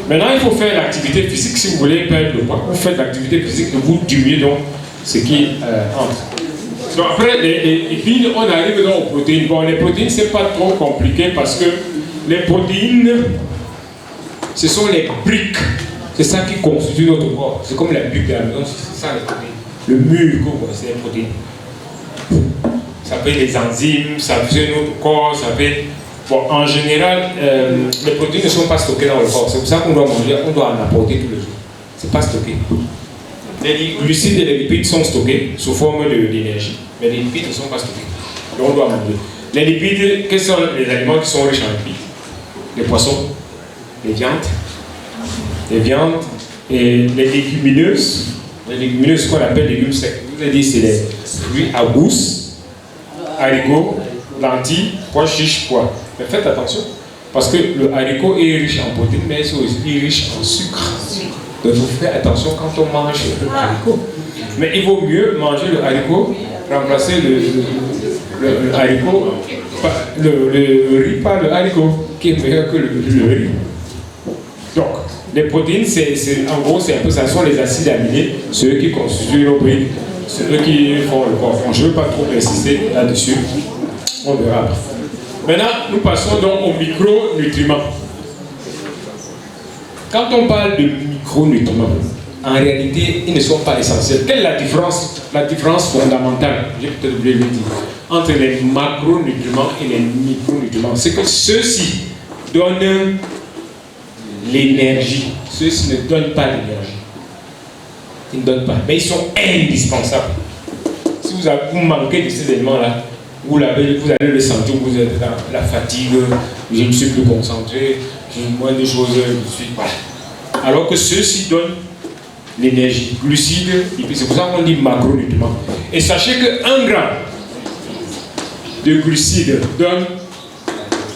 Maintenant, il faut faire l'activité physique. Si vous voulez perdre le poids, vous faites l'activité physique et vous diminuez donc ce qui entre. Donc après, et puis on arrive donc aux protéines. Bon, les protéines, c'est pas trop compliqué parce que les protéines, ce sont les briques. C'est ça qui constitue notre corps. C'est comme la brique de la maison, c'est ça les protéines. Le mur que vous voyez, c'est les protéines. Ça fait des enzymes, ça fait notre corps, ça fait... Bon, en général, les protéines ne sont pas stockées dans le corps. C'est pour ça qu'on doit manger, on doit en apporter tous les jours. C'est pas stocké. Les glucides et les lipides sont stockés sous forme d'énergie. Mais les lipides ne sont pas stockés. Donc on doit manger. Les lipides, quels sont les aliments qui sont riches en lipides? Les poissons, les viandes et les légumineuses. Les légumineuses, ce qu'on appelle légumes secs. Je vous ai dit, c'est les fruits à gousse, haricots, lentilles, pois chiches, pois. Mais faites attention, parce que le haricot est riche en protéines, mais c'est aussi riche en sucre. Donc il faut faire attention quand on mange le haricot. Mais il vaut mieux manger le haricot, remplacer le haricot, le riz par le haricot, qui est meilleur que le riz. Donc, les protéines, en gros, c'est un peu ça, ce sont les acides aminés, ceux qui constituent nos briques, ceux qui font le corps. Je ne veux pas trop insister là-dessus, on verra après. Maintenant, nous passons donc aux micronutriments. Quand on parle de micronutriments, en réalité, ils ne sont pas essentiels. Quelle est la différence fondamentale, j'ai peut-être oublié de le dire, entre les macronutriments et les micronutriments? C'est que ceux-ci donnent l'énergie. Ceux-ci ne donnent pas l'énergie. Ils ne donnent pas, mais ils sont indispensables. Si vous manquez de ces éléments-là, vous allez le sentir, vous êtes dans la fatigue, je ne suis plus concentré, j'ai moins de choses, je suis voilà. Alors que ceux-ci donnent l'énergie, glucides, et puis c'est pour ça qu'on dit macronutriments. Et sachez que 1 gramme de glucides donne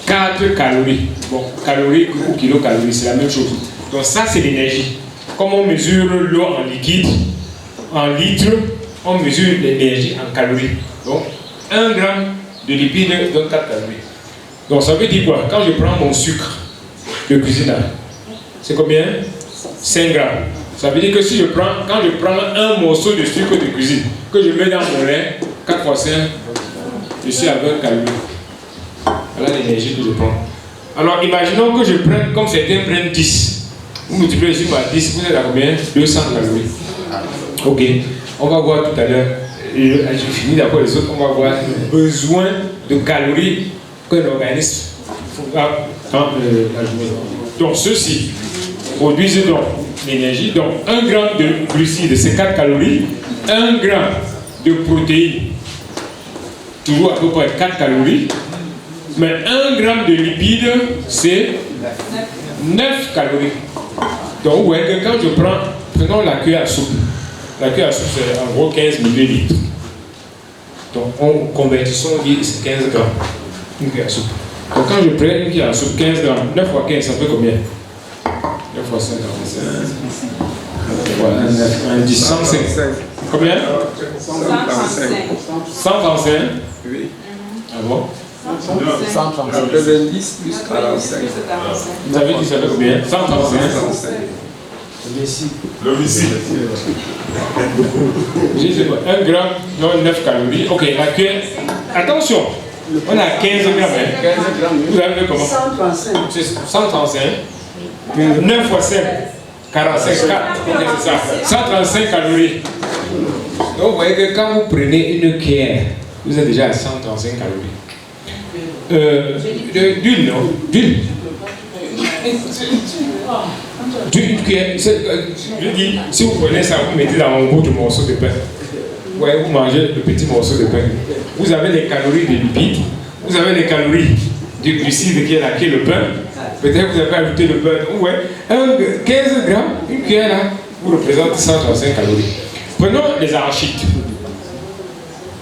4 calories. Bon, calories ou kilocalories, c'est la même chose. Donc ça, c'est l'énergie. Comme on mesure l'eau en liquide, en litres, on mesure l'énergie en calories. Donc, 1 gramme de lipides donne 4 calories. Donc ça veut dire quoi? Quand je prends mon sucre de cuisine, c'est combien? 5 grammes. Ça veut dire que si quand je prends un morceau de sucre de cuisine, que je mets dans mon lait, 4 fois 5, je suis à 20 calories. Voilà l'énergie que je prends. Alors imaginons que je prenne, comme certains prennent 10. Vous multipliez ici par 10, vous êtes à combien? 200 calories. Ok, on va voir tout à l'heure. Je finis d'abord les autres, on va voir le besoin de calories qu'un organisme a dans la journée. Donc ceux-ci produisent donc l'énergie. Donc 1 gramme de glucides, c'est 4 calories. 1 gramme de protéines, toujours à peu près 4 calories. Mais 1 gramme de lipides, c'est 9 calories. Donc vous voyez que quand je prenons la cuillère à soupe. La cuillère à soupe, c'est en gros 15 millilitres. Donc, on convertissons, on dit c'est 15 grammes. Une cuillère à soupe. Donc, quand je prends une cuillère à soupe, 15 grammes, 9 fois 15, ça fait combien? 9 fois 5, 45. Voilà, 1, 10, 105. Combien? 135. 135? Oui. Ah bon? 135. 90 plus 45. Vous avez dit ça fait combien? 135. Le Messie. J'ai dit 1 gramme, non 9 calories. Ok, la cuillère. Attention, on a 15 grammes. 15 grammes. Vous avez vu comment? 135. C'est 135. 9 fois 5, 45, 4. C'est ça. 135 calories. Donc vous voyez que quand vous prenez une cuillère, vous êtes déjà à 135 calories. D'huile, non? D'huile. Une cuillère, je dis, si vous prenez ça, vous mettez dans votre morceau de pain. Ouais, vous mangez le petit morceau de pain. Vous avez les calories de lipides, vous avez les calories du glucide qui est là, qui est le pain. Peut-être que vous avez ajouté le beurre. Ouais, 15 grammes, une cuillère là, vous représente 135 calories. Prenons les arachides.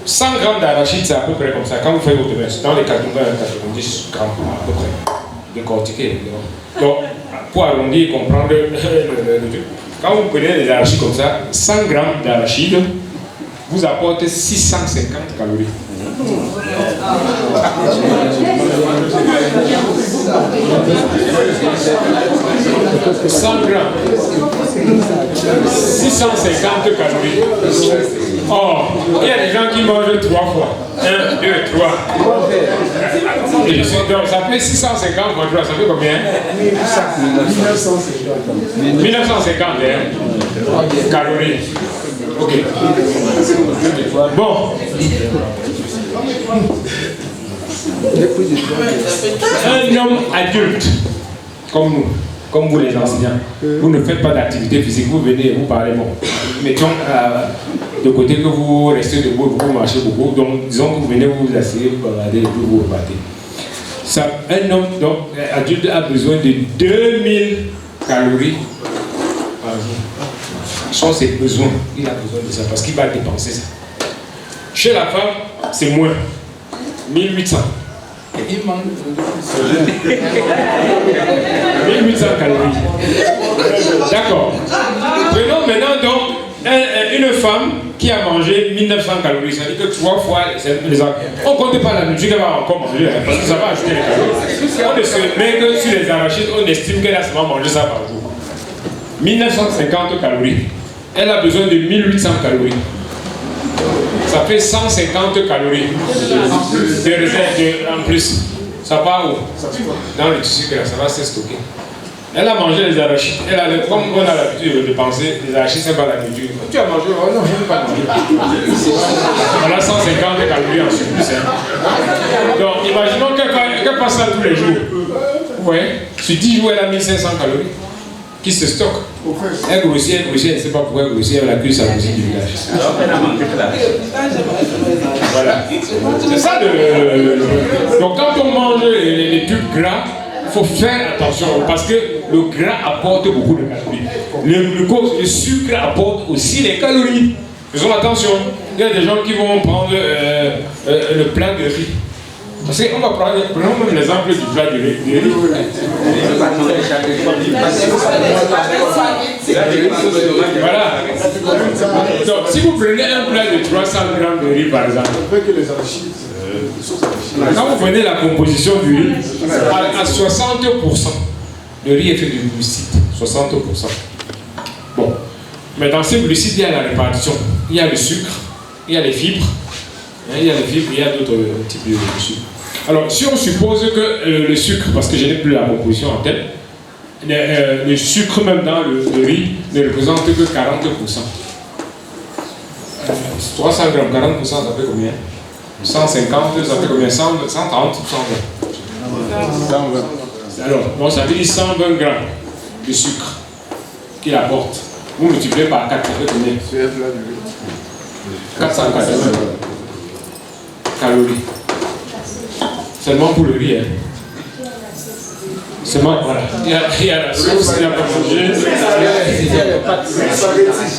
100 grammes d'arachides, c'est à peu près comme ça. Quand vous faites votre bain, dans les 80-90 grammes à peu près. Décortiqué, évidemment. Donc, pour arrondir et comprendre le truc, Quand vous prenez des arachides comme ça, 100 grammes d'arachides vous apporte 650 calories. 100 grammes, 650 calories. Or, il y a des gens qui mangent 3 fois. 1, 2, 3. Et donc, ça fait 650 fois 3, ça fait combien? 1950 calories. Ok. Bon. Un homme adulte, comme nous, comme vous les enseignants, vous ne faites pas d'activité physique, vous venez et vous parlez, bon, mettons de côté que vous restez debout, vous marchez beaucoup, donc disons que vous venez, vous vous asseyez, vous baladez et puis vous repartez. Un homme donc, adulte a besoin de 2000 calories par jour. Ce sont ses besoins, il a besoin de ça parce qu'il va dépenser ça. Chez la femme, c'est moins, 1800. 1800 calories. D'accord. Prenons maintenant donc une femme qui a mangé 1900 calories. Ça veut dire que 3 fois les autres. On ne compte pas la nourriture qu'elle va encore manger, parce que ça va ajouter les calories. On ne se met que sur les arachides, on estime qu'elle a seulement mangé ça par jour. 1950 calories. Elle a besoin de 1800 calories. Ça fait 150 calories de réserve en plus. Ça part où? Dans le tissu, ça va se stocker. Elle a mangé les arachides. Comme on a l'habitude de penser, les arachides, c'est pas la nourriture. Tu as mangé? Oh non, je ne veux pas manger. On a 150 calories en surplus. Donc, imaginons qu'elle passe ça tous les jours. Ouais. Sur 10 jours, elle a 1500 calories qui se stockent. Elle grossit, elle ne sait pas pourquoi elle grossit, elle a que sa musique du village. Voilà. C'est ça Donc quand on mange les trucs gras, il faut faire attention parce que le gras apporte beaucoup de calories. Le glucose, le sucre apporte aussi les calories. Faisons attention. Il y a des gens qui vont prendre le plat de riz. Parce qu'on va prendre même l'exemple du plat de riz. Voilà. Donc, si vous prenez un plat de 300 grammes de riz, par exemple, quand vous prenez la composition du riz, à 60%, le riz est fait de glucides. 60%. Bon. Mais dans ces glucides, il y a la répartition. Il y a le sucre, il y a les fibres. Il y a d'autres types de sucre. Alors, si on suppose que le sucre, parce que je n'ai plus la composition en tête, le sucre même dans le riz ne représente que 40%. 300 grammes, 40%, ça fait combien? 150, ça fait combien? 130, 120. Alors, bon, ça veut dire 120 grammes de sucre qu'il apporte. Vous multipliez par 4, ça fait combien? 480 calories. Seulement pour le riz. Hein. Seulement, voilà. Il y a la sauce, il y a pas manger.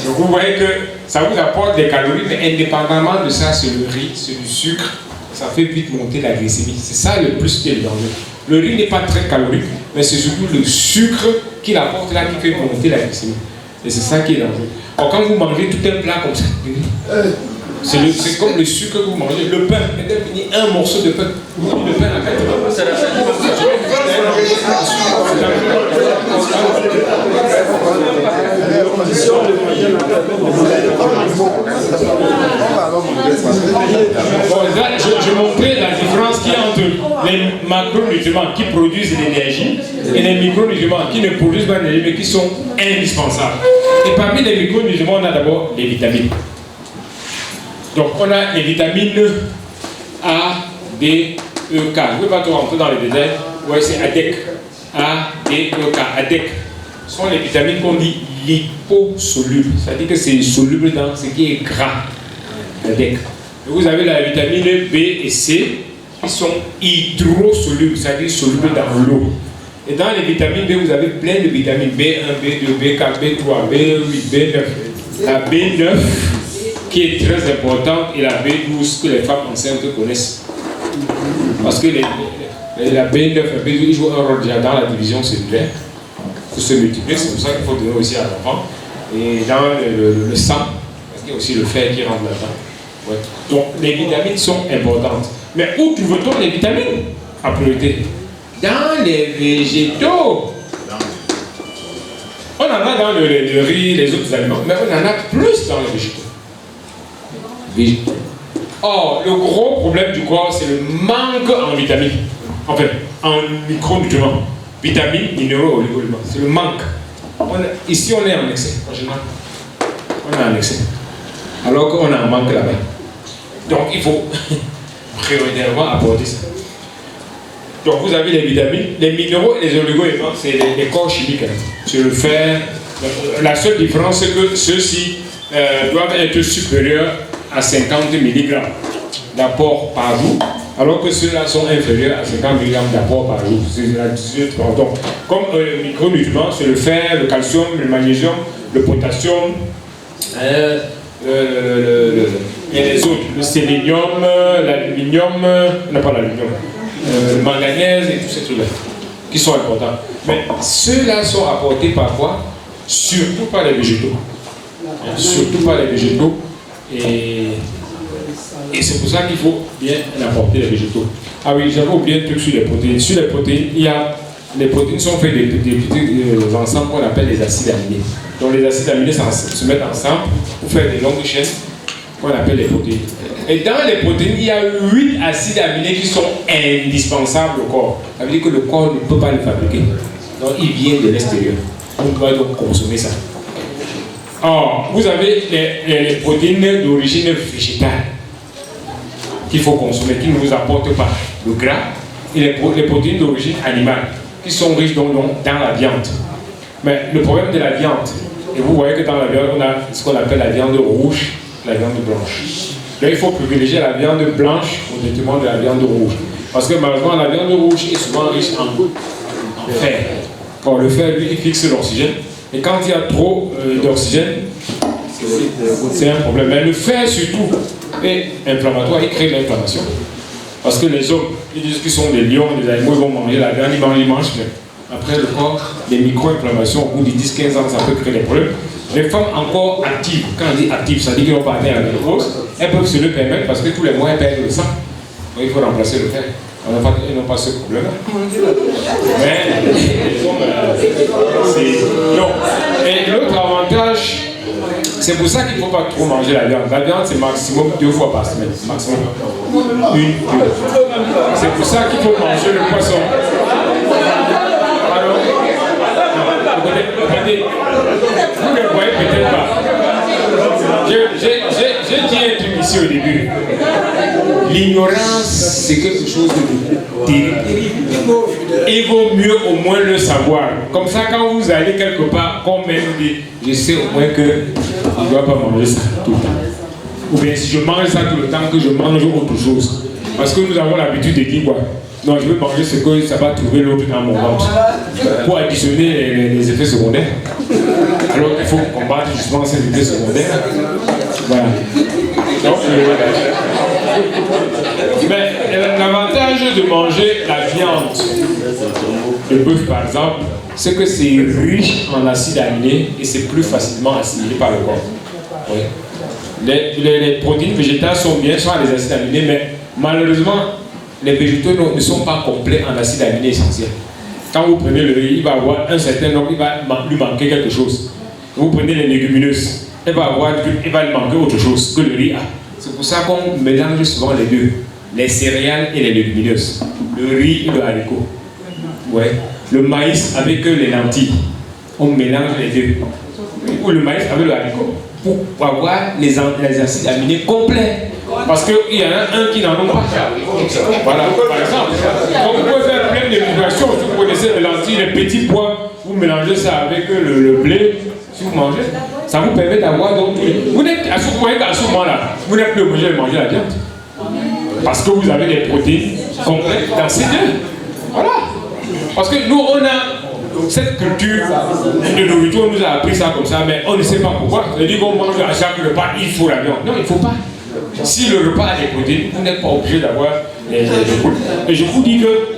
Donc vous voyez que ça vous apporte des calories, mais indépendamment de ça, c'est le riz, c'est du sucre. Ça fait vite monter la glycémie. C'est ça le plus qui est le danger. Le riz n'est pas très calorique, mais c'est surtout le sucre qu'il apporte là qui fait monter la glycémie. Et c'est ça qui est dangereux. Alors quand vous mangez tout un plat comme ça, c'est comme le sucre que vous mangez, le pain. Un morceau de pain. Le pain à 4. Je montrais la différence qu'il y a entre les macronutriments qui produisent l'énergie et les micronutriments qui ne produisent pas l'énergie mais qui sont indispensables. Et parmi les micronutriments, on a d'abord les vitamines. Donc on a les vitamines A, D, E, K. Je ne vais pas trop rentrer dans les détails. Ouais, c'est ADEC. A, D, E, K. ADEC. Ce sont les vitamines qu'on dit liposolubles. C'est-à-dire que c'est soluble dans ce qui est gras. ADEC. Et vous avez la vitamine B et C qui sont hydrosolubles, c'est-à-dire solubles dans l'eau. Et dans les vitamines B, vous avez plein de vitamines B1, B2, B4, B3, B8, B9. La B9 qui est très importante et la B12 que les femmes enceintes connaissent. Parce que la B9 et la B12 ils jouent un rôle déjà dans la division cellulaire pour se multiplier, c'est pour ça qu'il faut donner aussi à l'enfant. et dans le sang, parce qu'il y a aussi le fer qui rentre là-dedans. Ouais. Donc les vitamines sont importantes. Mais où trouve-t-on les vitamines en priorité? Dans les végétaux. On en a dans le riz, les autres aliments, mais on en a plus dans les végétaux. Or, le gros problème du corps, c'est le manque en vitamines. En fait, en micronutriments. Vitamines, minéraux, oligo-éléments. C'est le manque. Ici, on est en excès, en général. On est en excès. Alors qu'on a un manque là-bas. Donc, il faut prioritairement apporter ça. Donc, vous avez les vitamines, les minéraux et les oligo-éléments, c'est les corps chimiques. Hein. C'est le fer. La seule différence, c'est que ceux-ci doivent être supérieurs à 50 mg d'apport par jour, alors que ceux-là sont inférieurs à 50 mg d'apport par jour. C'est la différence. Donc, comme micronutriments, c'est le fer, le calcium, le magnésium, le potassium, il y a les autres, le sélénium, l'aluminium, non pas l'aluminium, le manganèse et tous ces trucs-là, qui sont importants. Mais ceux-là sont apportés par quoi? Surtout par les végétaux. Surtout par les végétaux. Et c'est pour ça qu'il faut bien apporter les végétaux. Ah oui, j'avais oublié un truc sur les protéines. Sur les protéines, les protéines sont faites des petits ensembles qu'on appelle les acides aminés. Donc les acides aminés se mettent ensemble pour faire des longues chaînes qu'on appelle les protéines. Et dans les protéines, il y a 8 acides aminés qui sont indispensables au corps. Ça veut dire que le corps ne peut pas les fabriquer. Donc il vient de l'extérieur. On doit donc consommer ça. Or, vous avez les protéines d'origine végétale qu'il faut consommer, qui ne vous apportent pas le gras, et les protéines d'origine animale, qui sont riches dans la viande. Mais le problème de la viande, et vous voyez que dans la viande, on a ce qu'on appelle la viande rouge, la viande blanche. Donc il faut privilégier la viande blanche au détriment de la viande rouge. Parce que malheureusement, la viande rouge est souvent riche en fer. Or, le fer, lui, il fixe l'oxygène. Et quand il y a trop d'oxygène, c'est un problème. Mais le fer, surtout, est inflammatoire, il crée l'inflammation. Parce que les hommes, ils disent qu'ils sont des lions, des animaux, ils vont manger la viande, ils mangent, mais après le corps, les micro-inflammations, au bout de 10-15 ans, ça peut créer des problèmes. Les femmes encore actives, quand on dit actives, ça dit qu'ils n'ont pas atteint la ménopause, elles peuvent se le permettre parce que tous les mois, elles perdent le sang. Donc il faut remplacer le fer. Ils n'ont pas ce problème. Mais non. Et l'autre avantage, c'est pour ça qu'il ne faut pas trop manger la viande. La viande, c'est maximum 2 fois par semaine. Maximum. Une. C'est pour ça qu'il faut manger le poisson. Alors, regardez, vous ne le voyez peut-être pas. J'ai dit un truc ici au début. L'ignorance, c'est quelque chose de terrible. Il vaut mieux au moins le savoir. Comme ça, quand vous allez quelque part, qu'on même dit, je sais au moins que je ne dois pas manger ça tout le temps. Ou bien si je mange ça tout le temps, que je mange autre chose. Parce que nous avons l'habitude de dire quoi? Non, je veux manger ce que ça va trouver l'autre dans mon ventre. Pour additionner les effets secondaires. Alors qu'il faut combattre justement ces effets secondaires. Voilà. Donc, mais l'avantage de manger la viande de bœuf par exemple, c'est que c'est riche en acides aminés et c'est plus facilement assimilé par le corps. Oui. Les protéines végétales sont bien sûr les acides aminés, mais malheureusement, les végétaux ne sont pas complets en acides aminés essentiels. Quand vous prenez le riz, il va avoir un certain nombre, il va lui manquer quelque chose. Vous prenez les légumineuses, il va lui manquer autre chose que le riz a. C'est pour ça qu'on mélange souvent les deux, les céréales et les légumineuses, le riz et le haricot. Ouais. Le maïs avec les lentilles, on mélange les deux. Ou le maïs avec le haricot, pour avoir les acides aminés complets. Parce qu'il y en a un qui n'en a pas. Voilà, par exemple. Donc vous pouvez faire plein de mutations. Si vous connaissez les lentilles, les petits pois, vous mélangez ça avec le blé, si vous mangez, ça vous permet d'avoir donc. Vous n'êtes à ce moment-là, vous n'êtes plus obligé de manger la viande. Parce que vous avez des protéines complètes dans ces deux. Voilà. Parce que nous, on a cette culture de nourriture, on nous a appris ça comme ça, mais on ne sait pas pourquoi. Ça veut dire qu'on mange à chaque repas, il faut la viande. Non, il ne faut pas. Si le repas a des protéines, vous n'êtes pas obligé d'avoir les protéines. Et je vous dis que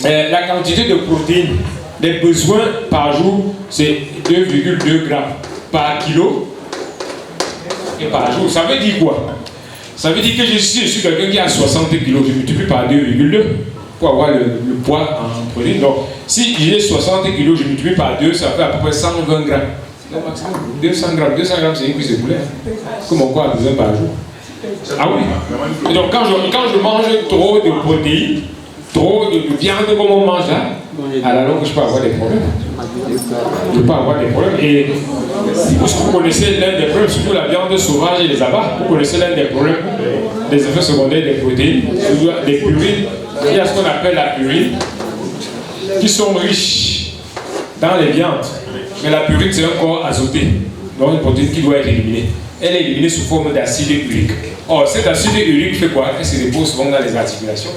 la quantité de protéines, des besoins par jour, c'est 2,2 grammes par kilo et par jour. Ça veut dire quoi? Ça veut dire que je suis quelqu'un qui a 60 kg, je multiplie par 2,2 pour avoir le poids en protéines. Donc, si j'ai 60 kg, je multiplie par 2, ça fait à peu près 120 grammes. 200 grammes, c'est une cuisse de poulet que mon corps a besoin par jour. Ah oui. Et donc, quand je mange trop de protéines, trop de viande comme on mange là, à la longue, je peux avoir des problèmes. Je peux avoir des problèmes. Et vous connaissez l'un des problèmes, surtout la viande sauvage et les abats. Vous connaissez l'un des problèmes, des effets secondaires des protéines, des purines. Il y a ce qu'on appelle la purine, qui sont riches dans les viandes. Mais la purine, c'est un corps azoté, donc une protéine qui doit être éliminée. Elle est éliminée sous forme d'acide urique. Or, cet acide urique fait quoi? Elle se dépose souvent dans les articulations.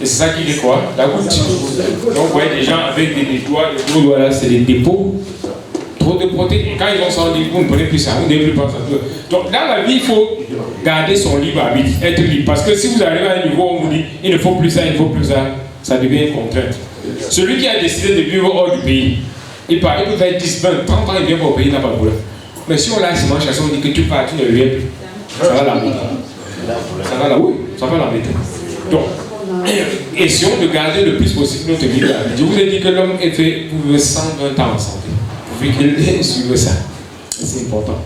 Et c'est ça qui est quoi? La goutte. Donc, vous voyez des gens avec des doigts, les gros doigts là, c'est des dépôts. Trop de protéines. Et quand ils ont ça, on dit, vous ne prenez plus ça, vous ne devez plus prendre ça. Donc, dans la vie, il faut garder son libre arbitre, être libre. Parce que si vous arrivez à un niveau où on vous dit, il ne faut plus ça, il ne faut plus ça, ça devient une contrainte. Celui qui a décidé de vivre hors du pays, il peut faire 10, 20, 30 ans, il vient pas au pays, il n'a pas de problème. Mais si on l'a assis chassé, on dit que tu pars, tu ne reviens plus. Ça va l'embêter. Ça va là, oui, ça va l'embêter. Donc, essayons de garder le plus possible notre vie. Je vous ai dit que l'homme est fait pour vivre 120 ans en santé. Vous pouvez qu'il suive ça. C'est important.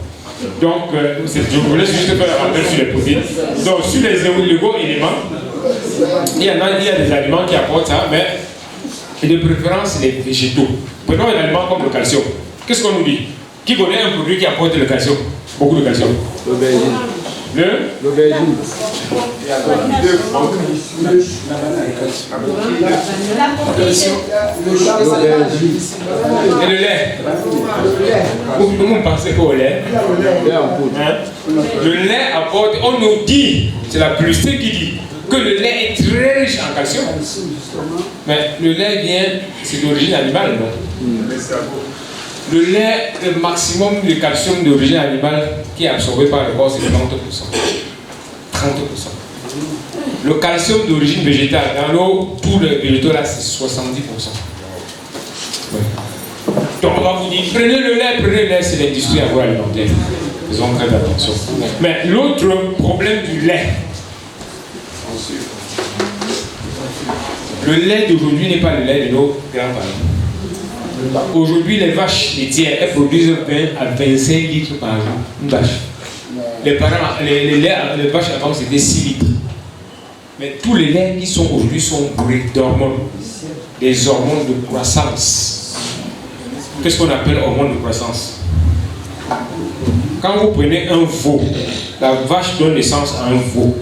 Donc, je voulais juste faire un rappel sur les protéines. Donc, sur les éléments, il y a des aliments qui apportent ça, mais de préférence les végétaux. Prenons un aliment comme le calcium. Qu'est-ce qu'on nous dit? Qui connaît un produit qui apporte le calcium? Beaucoup de calcium. L'aubergine. L'aubergine. Et le lait. Vous pensez qu'au lait? Le lait apporte, on nous dit, c'est la publicité qui dit, que le lait est très riche en calcium. Mais le lait vient, c'est d'origine animale, non? Le lait, le maximum de calcium d'origine animale qui est absorbé par le corps, c'est 30%. 30%. Le calcium d'origine végétale, dans l'eau, tous les végétaux là, c'est 70%. Ouais. Donc on va vous dire, prenez le lait, c'est l'industrie agroalimentaire. Faisons très attention. Mais l'autre problème du lait, le lait d'aujourd'hui n'est pas le lait de nos grands-parents. Aujourd'hui, les vaches laitières, elles produisent 20 à 25 litres par jour. Une vache. Les vaches avant, c'était 6 litres. Mais tous les laits qui sont aujourd'hui sont bourrés d'hormones. Des hormones de croissance. Qu'est-ce qu'on appelle hormones de croissance? Quand vous prenez un veau, la vache donne naissance à un veau.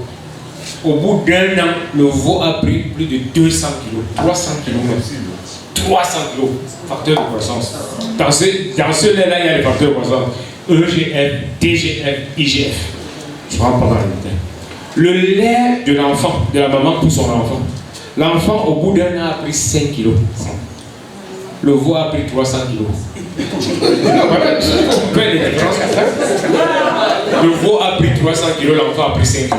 Au bout d'un an, le veau a pris plus de 200 kg, 300 kg même. 300 kg, facteurs de croissance. Dans ce lait-là, il y a les facteurs de croissance. EGF, DGF, IGF. Je ne rentre pas dans les détails. Le lait de l'enfant, de la maman pour son enfant. L'enfant, au bout d'un an, a pris 5 kg. Le veau a pris 300 kg. Voilà, on peut les différences à ça. Le veau a pris 300 kg, l'enfant a pris 5 kg.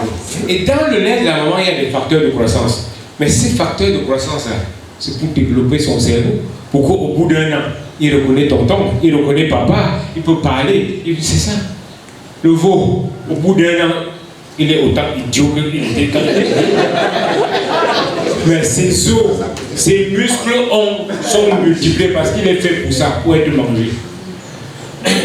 Et dans le lait de la maman, il y a des facteurs de croissance. Mais ces facteurs de croissance-là, c'est pour développer son cerveau. Pour qu'au bout d'un an, il reconnaît tonton, il reconnaît papa, il peut parler. C'est ça. Le veau, au bout d'un an, il est autant idiot qu'il était quand il était. Mais ses os, ses muscles sont multipliés parce qu'il est fait pour ça, pour être mangé.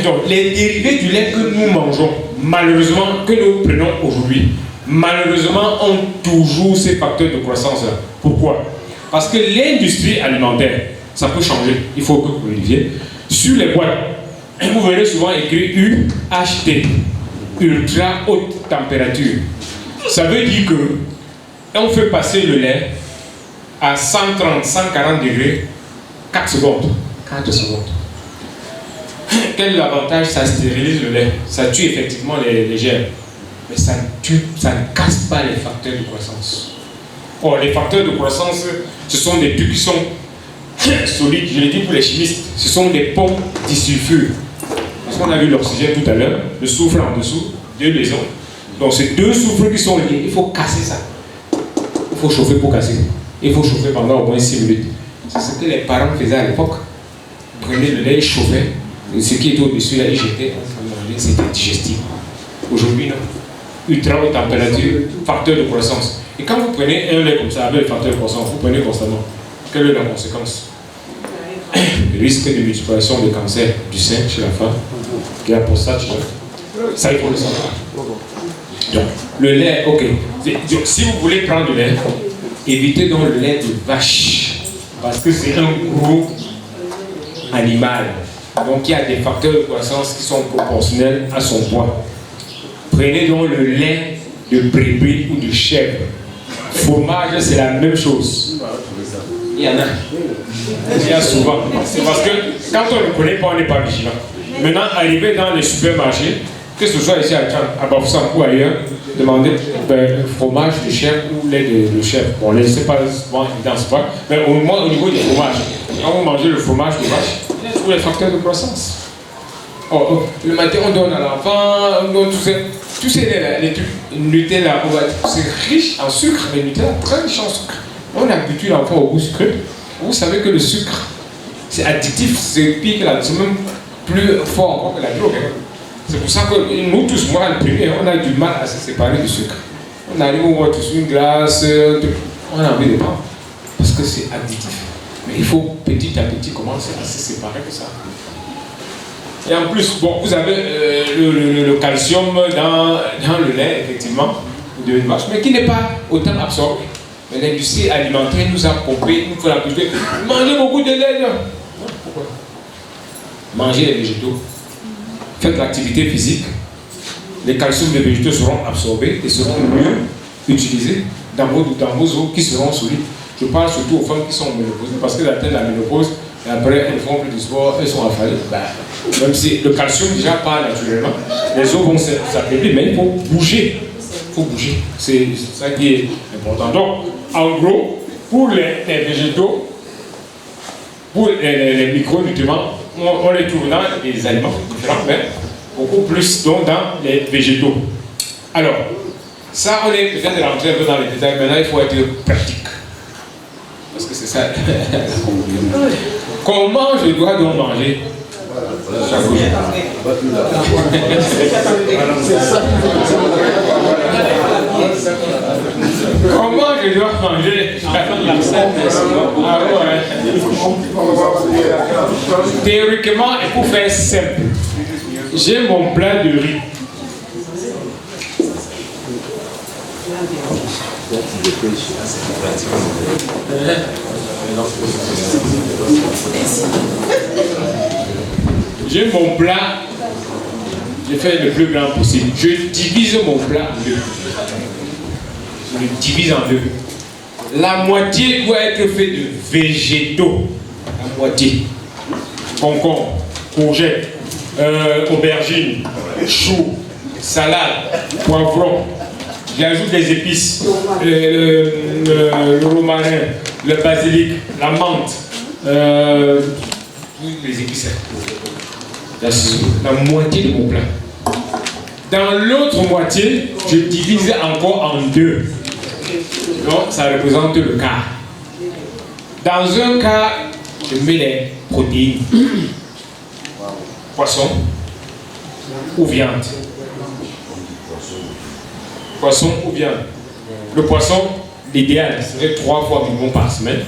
Donc, les dérivés du lait que nous mangeons, malheureusement, que nous prenons aujourd'hui, malheureusement, ont toujours ces facteurs de croissance-là. Pourquoi? Parce que l'industrie alimentaire, ça peut changer. Il faut que vous vérifiez. Sur les boîtes, vous verrez souvent écrit UHT, ultra haute température. Ça veut dire que on fait passer le lait à 130, 140 degrés, 4 secondes. 4 secondes. Quel est l'avantage? Ça stérilise le lait. Ça tue effectivement les germes. Mais ça ne casse pas les facteurs de croissance. Or, les facteurs de croissance, ce sont des trucs qui sont solides. Je l'ai dit pour les chimistes. Ce sont des pompes disulfure. Parce qu'on a vu l'oxygène tout à l'heure, le soufre en dessous, 2 liaisons. Donc, c'est 2 soufres qui sont liés. Il faut casser ça. Il faut chauffer pour casser. Il faut chauffer pendant au moins 6 minutes. C'est ce que les parents faisaient à l'époque. Prenaient le lait, chauffaient. Ce qui est au-dessus, là, j'étais c'était digestif. Aujourd'hui, non. Ultra haute température, facteur de croissance. Et quand vous prenez un lait comme ça avec le facteur de croissance, vous prenez constamment. Quelle est la conséquence? Le risque de multiplication de cancer du sein chez la femme, qui est la prostate, ça il faut le savoir. Donc, le lait, ok. Si vous voulez prendre le lait, évitez donc le lait de vache. Parce que c'est un gros animal. Donc il y a des facteurs de croissance qui sont proportionnels à son poids. Prenez donc le lait de brebis ou de chèvre. Fromage, c'est la même chose. Il y en a. Il y a souvent. C'est parce que quand on ne connaît pas, on n'est pas vigilant. Maintenant, arriver dans les supermarchés, que ce soit ici à Bafoussam ou ailleurs, demandez fromage de chèvre ou lait de chèvre. Bon, lait, c'est pas souvent évident, c'est pas. Mais au moins au niveau du fromage, quand vous mangez le fromage de vache, tous les facteurs de croissance. Le matin, on donne à l'enfant, on donne tous ces les trucs, Nutella, c'est riche en sucre, le Nutella, très riche en sucre. On habitue l'enfant au goût sucré. Vous savez que le sucre, c'est addictif, c'est pire que c'est même plus fort encore que la drogue. C'est pour ça que nous tous, moi le premier, on a du mal à se séparer du sucre. On arrive au moins tous une glace, on a envie de prendre. Parce que c'est addictif. Mais il faut petit à petit commencer à se séparer de ça. Et en plus, bon, vous avez le calcium dans le lait, effectivement, de une vache, mais qui n'est pas autant absorbé. Mais l'industrie alimentaire nous a pompé, nous faut la pousser. Mangez beaucoup de lait. Non, pourquoi? Mangez les végétaux. Faites l'activité physique. Les calciums des végétaux seront absorbés et seront mieux utilisés dans vos os qui seront solides. Je parle surtout aux femmes qui sont ménopausées parce qu'elles atteignent la ménopause et après elles font plus de sport, elles sont affalées. Même si le calcium déjà part naturellement, les os vont s'affaiblir, mais il faut bouger. Il faut bouger. C'est ça qui est important. Donc, en gros, pour les végétaux, pour les micronutriments, on les trouve dans les aliments différents, mais beaucoup plus donc dans les végétaux. Alors, ça, on est peut-être rentré un peu dans les détails, maintenant il faut être pratique. Parce que c'est ça. Comment je dois donc manger chaque jour? Comment je dois manger ah ouais. Théoriquement, il faut faire simple. J'ai mon plat de riz. J'ai mon plat, je fais le plus grand possible. Je divise mon plat en deux. Je le divise en deux. La moitié doit être faite de végétaux. La moitié. Concombre, courgette, aubergine, chou, salade, poivron. J'ajoute des épices, le romarin, le basilic, la menthe, les épices. La moitié de mon plat. Dans l'autre moitié, je divise encore en deux. Donc, ça représente le quart. Dans un quart, je mets les protéines. Poisson ou viande. Poisson ou viande. Le poisson, l'idéal serait 3 fois minimum par semaine.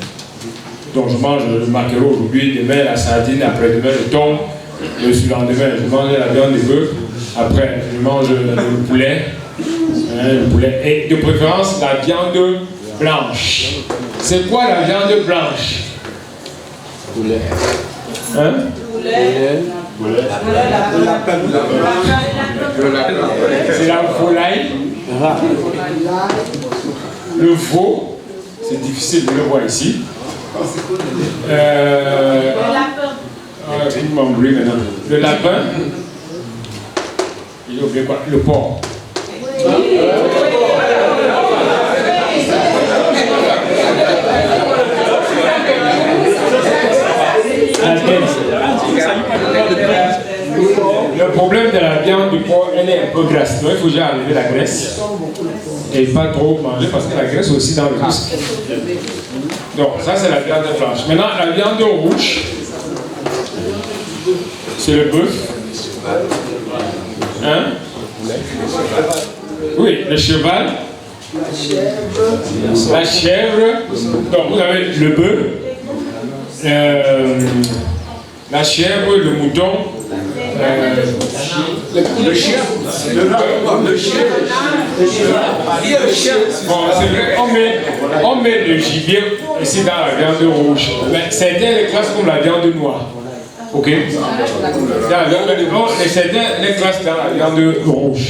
Donc je mange le maquereau aujourd'hui, demain la sardine, après-demain le thon, le surlendemain je mange la viande de bœuf, après je mange le poulet, et de préférence la viande blanche. C'est quoi la viande blanche? Poulet. Hein? Poulet. C'est la volaille. Le veau, c'est difficile de le voir ici. Le lapin. J'ai oublié quoi? Le porc. Le problème de la viande du porc, elle est un peu grasse. Donc il faut déjà enlever la graisse et pas trop manger parce que la graisse est aussi dans le muscle. Donc ça c'est la viande blanche. Maintenant la viande rouge, C'est le bœuf. Hein? Oui, le cheval. La chèvre. Donc vous avez le bœuf. La chèvre, le mouton. Le chien. Bon, c'est vrai, on met le gibier ici dans la viande rouge. Mais certains les classent comme la viande noire. Ok? Certains les classent dans la viande rouge.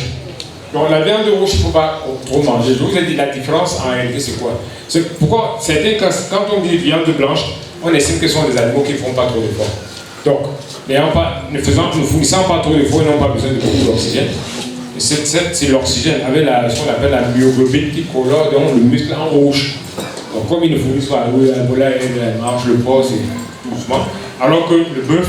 Donc la viande rouge, il ne faut pas trop manger. Je vous ai dit la différence en réalité, c'est quoi? C'est pourquoi certains classent, quand on dit viande blanche, on estime que ce sont des animaux qui ne font pas trop d'efforts. Donc, ne fournissant pas trop d'efforts, ils n'ont pas besoin de beaucoup d'oxygène. C'est l'oxygène avec ce qu'on appelle la myoglobine qui colore donc le muscle en rouge. Donc comme ils ne fournissent pas la volaille, la marche, le porc, c'est tout doucement. Alors que le bœuf,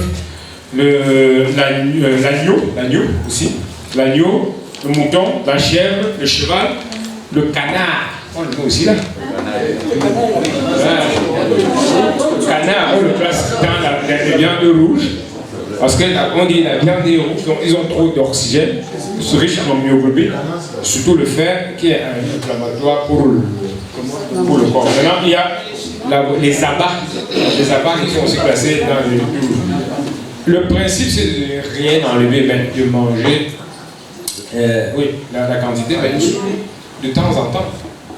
l'agneau aussi, l'agneau, le mouton, la chèvre, le cheval, le canard, on le met aussi là. Le canard, on le place dans la viande rouge. Parce qu'on dit la viande est rouge, donc ils ont trop d'oxygène, ils sont riches en myoglobine, surtout le fer qui est un inflammatoire pour le corps. Maintenant, il y a les abats qui sont aussi classés dans les rouges. Le principe, c'est de rien enlever, mais de manger la quantité, mais de temps en temps.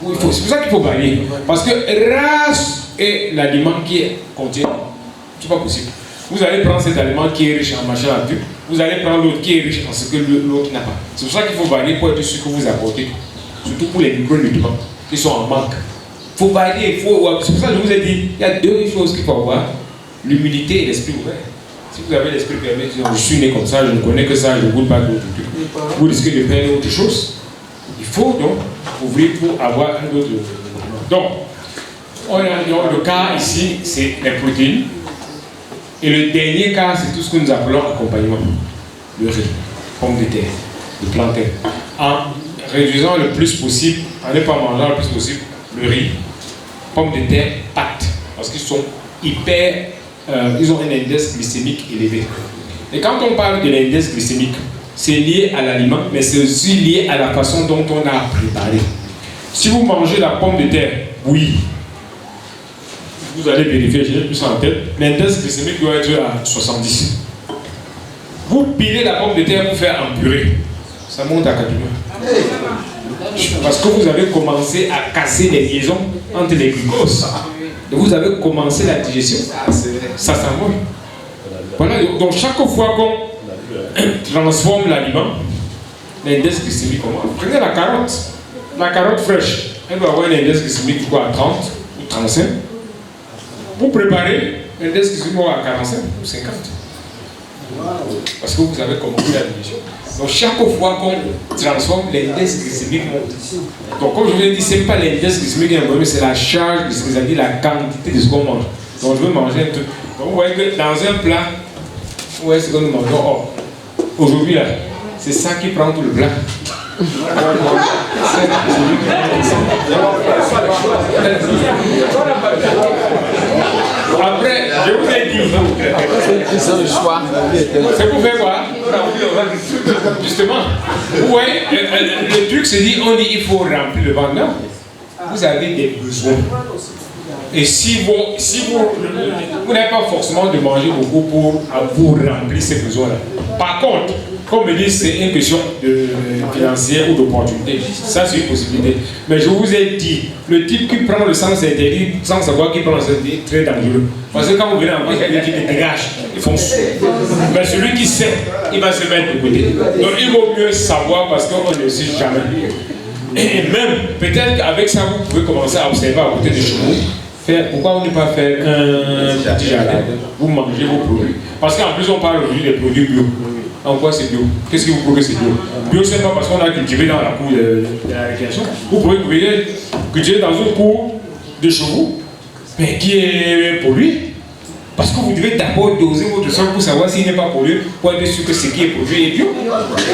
C'est pour ça qu'il faut varier. Parce que race est l'aliment qui contient, c'est pas possible. Vous allez prendre cet aliment qui est riche en machin à tout, vous allez prendre l'autre qui est riche en ce que l'autre n'a pas. C'est pour ça qu'il faut varier pour être sûr que vous apportez, surtout pour les micronutriments qui sont en manque. Il faut varier, c'est pour ça que je vous ai dit, il y a deux choses qu'il faut avoir, l'humilité et l'esprit ouvert. Si vous avez l'esprit fermé, je suis né comme ça, je ne connais que ça, je ne goûte pas d'autres trucs, vous risquez de perdre autre chose. Il faut donc ouvrir pour avoir un autre. Donc, le cas ici, c'est les protéines. Et le dernier cas, c'est tout ce que nous appelons accompagnement. Le riz, pommes de terre, le plantain. En réduisant le plus possible, en ne pas mangeant le plus possible, le riz, pommes de terre, pâtes. Parce qu'ils sont ils ont un index glycémique élevé. Et quand on parle de l'index glycémique, c'est lié à l'aliment, mais c'est aussi lié à la façon dont on a préparé. Si vous mangez la pomme de terre bouillie, vous allez vérifier, j'ai plus en tête, l'index glycémique doit être à 70. Vous pilez la pomme de terre pour faire en purée, ça monte à 80. Parce que vous avez commencé à casser les liaisons entre les glucoses. Et vous avez commencé la digestion. Ça s'envole. Voilà, donc chaque fois qu'on transforme l'aliment, l'index glycémique augmente. Prenez la carotte fraîche, elle doit avoir un index glycémique à 30 ou 35. Vous préparez l'index glycémique à 45 ou 50. Parce que vous avez compris la digestion. Donc chaque fois qu'on transforme, l'index glycémique monte. Donc comme je vous ai dit, ce n'est pas l'index glycémique qui est un problème, c'est la charge glycémique, c'est-à-dire la quantité de ce qu'on mange. Donc je veux manger un truc. Donc vous voyez que dans un plat, vous voyez ce que nous mangeons. Aujourd'hui là, c'est ça qui prend tout le plat. Après, je vous ai dit. C'est pour faire quoi? Justement. Vous voyez, le truc se dit, on dit il faut remplir le ventre. Non. Vous avez des besoins. Et si vous n'avez pas forcément de manger beaucoup pour remplir ces besoins-là. Par contre, comme me disent, c'est une question financière ou d'opportunité. Ça, c'est une possibilité. Mais je vous ai dit, le type qui prend le sens interdit sans savoir qu'il prend le sens interdit est très dangereux. Parce que quand vous venez en place, il y a des qui dégagent, ils font ça. Mais celui qui sait, il va se mettre de côté. Donc il vaut mieux savoir parce qu'on ne sait jamais. Et même, peut-être qu'avec ça, vous pouvez commencer à observer à côté de chez vous. Pourquoi on ne pas faire un petit jardin? Vous mangez vos produits. Parce qu'en plus, on parle aujourd'hui des produits bio. En quoi c'est bio? Qu'est-ce qui vous prouve que c'est bio? Bio, c'est pas parce qu'on a cultivé dans la cour de la récréation. Vous pouvez cultiver dans une cour de chevaux, mais qui est pollué. Parce que vous devez d'abord doser votre sol pour savoir s'il n'est pas pollué, pour être sûr que ce qui est produit est bio.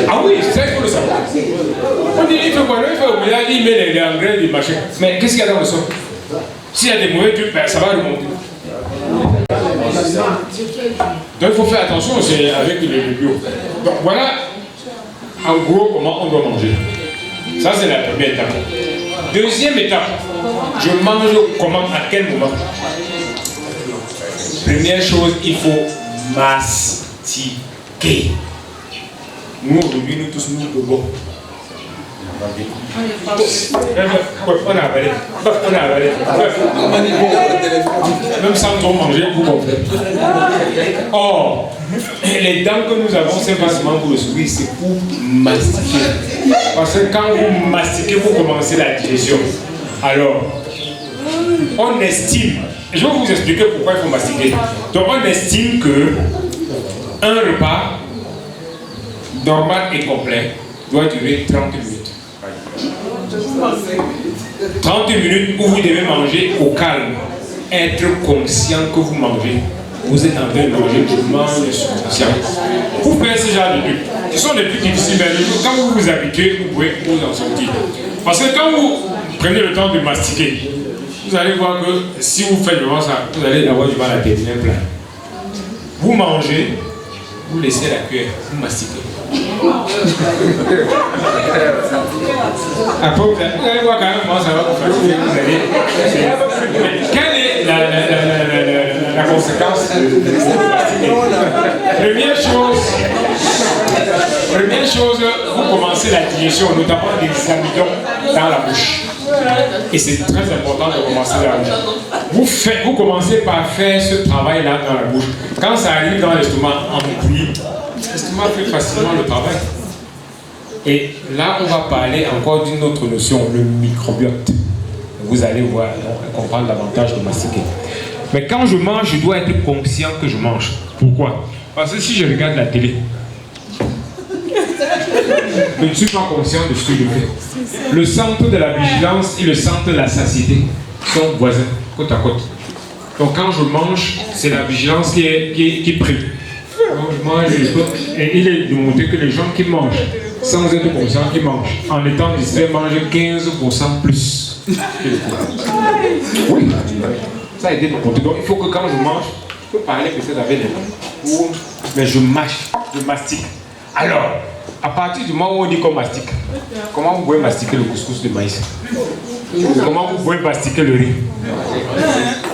Ah oui, c'est ça qu'il faut le savoir. On dit, il fait quoi? Il fait au mélange, il met les engrais, les machins. Mais qu'est-ce qu'il y a dans le sol? S'il y a des mauvais trucs, ben, ça va remonter. Donc il faut faire attention aussi avec le bio. Donc voilà en gros comment on doit manger. Ça c'est la première étape. Deuxième étape, je mange comment, à quel moment? Première chose, il faut mastiquer. Nous aujourd'hui, nous tous nous buvons. On a avalé. Même sans trop manger, vous comprenez. Or, les dents que nous avons, c'est pas seulement pour le sourire, c'est pour mastiquer. Parce que quand vous mastiquez, vous commencez la digestion. Alors, on estime, je vais vous expliquer pourquoi il faut mastiquer. Donc, on estime que un repas normal et complet doit durer 30 minutes. 30 minutes où vous devez manger au calme, être conscient que vous mangez. Vous êtes en train de manger, je mange, je suis conscient. Vous faites ce genre de trucs. Ce sont des trucs difficiles, mais quand vous vous habituez, vous pouvez vous en sortir. Parce que quand vous prenez le temps de mastiquer, vous allez voir que si vous faites vraiment ça, vous allez avoir du mal à terminer un plat. Vous mangez, vous laissez la cuillère, vous mastiquez. Après, vous allez voir quand même comment ça va vous fatiguer. Quelle est la conséquence de mastiquer? Première chose, vous commencez la digestion, notamment des amidons dans la bouche. Et c'est très important de commencer la bouche. Vous commencez par faire ce travail-là dans la bouche. Quand ça arrive dans l'estomac en bouillie, l'estomac fait facilement le travail. Et là, on va parler encore d'une autre notion, le microbiote. Vous allez voir, comprendre l'avantage de mastiquer. Mais quand je mange, je dois être conscient que je mange. Pourquoi? Parce que si je regarde la télé, je ne suis pas conscient de ce que je fais. Le centre de la vigilance et le centre de la satiété sont voisins, côte à côte. Donc quand je mange, c'est la vigilance qui prime. Donc je mange, et il est démontré que les gens qui mangent, sans être conscients qui mangent, en étant distraits, mangent 15% plus. Oui, ça a été démontré. Donc il faut que quand je mange, je peux parler peut-être avec les gens, mais je mâche, je mastique. Alors, à partir du moment où on dit qu'on mastique, comment vous pouvez mastiquer le couscous de maïs? Comment vous pouvez mastiquer le riz?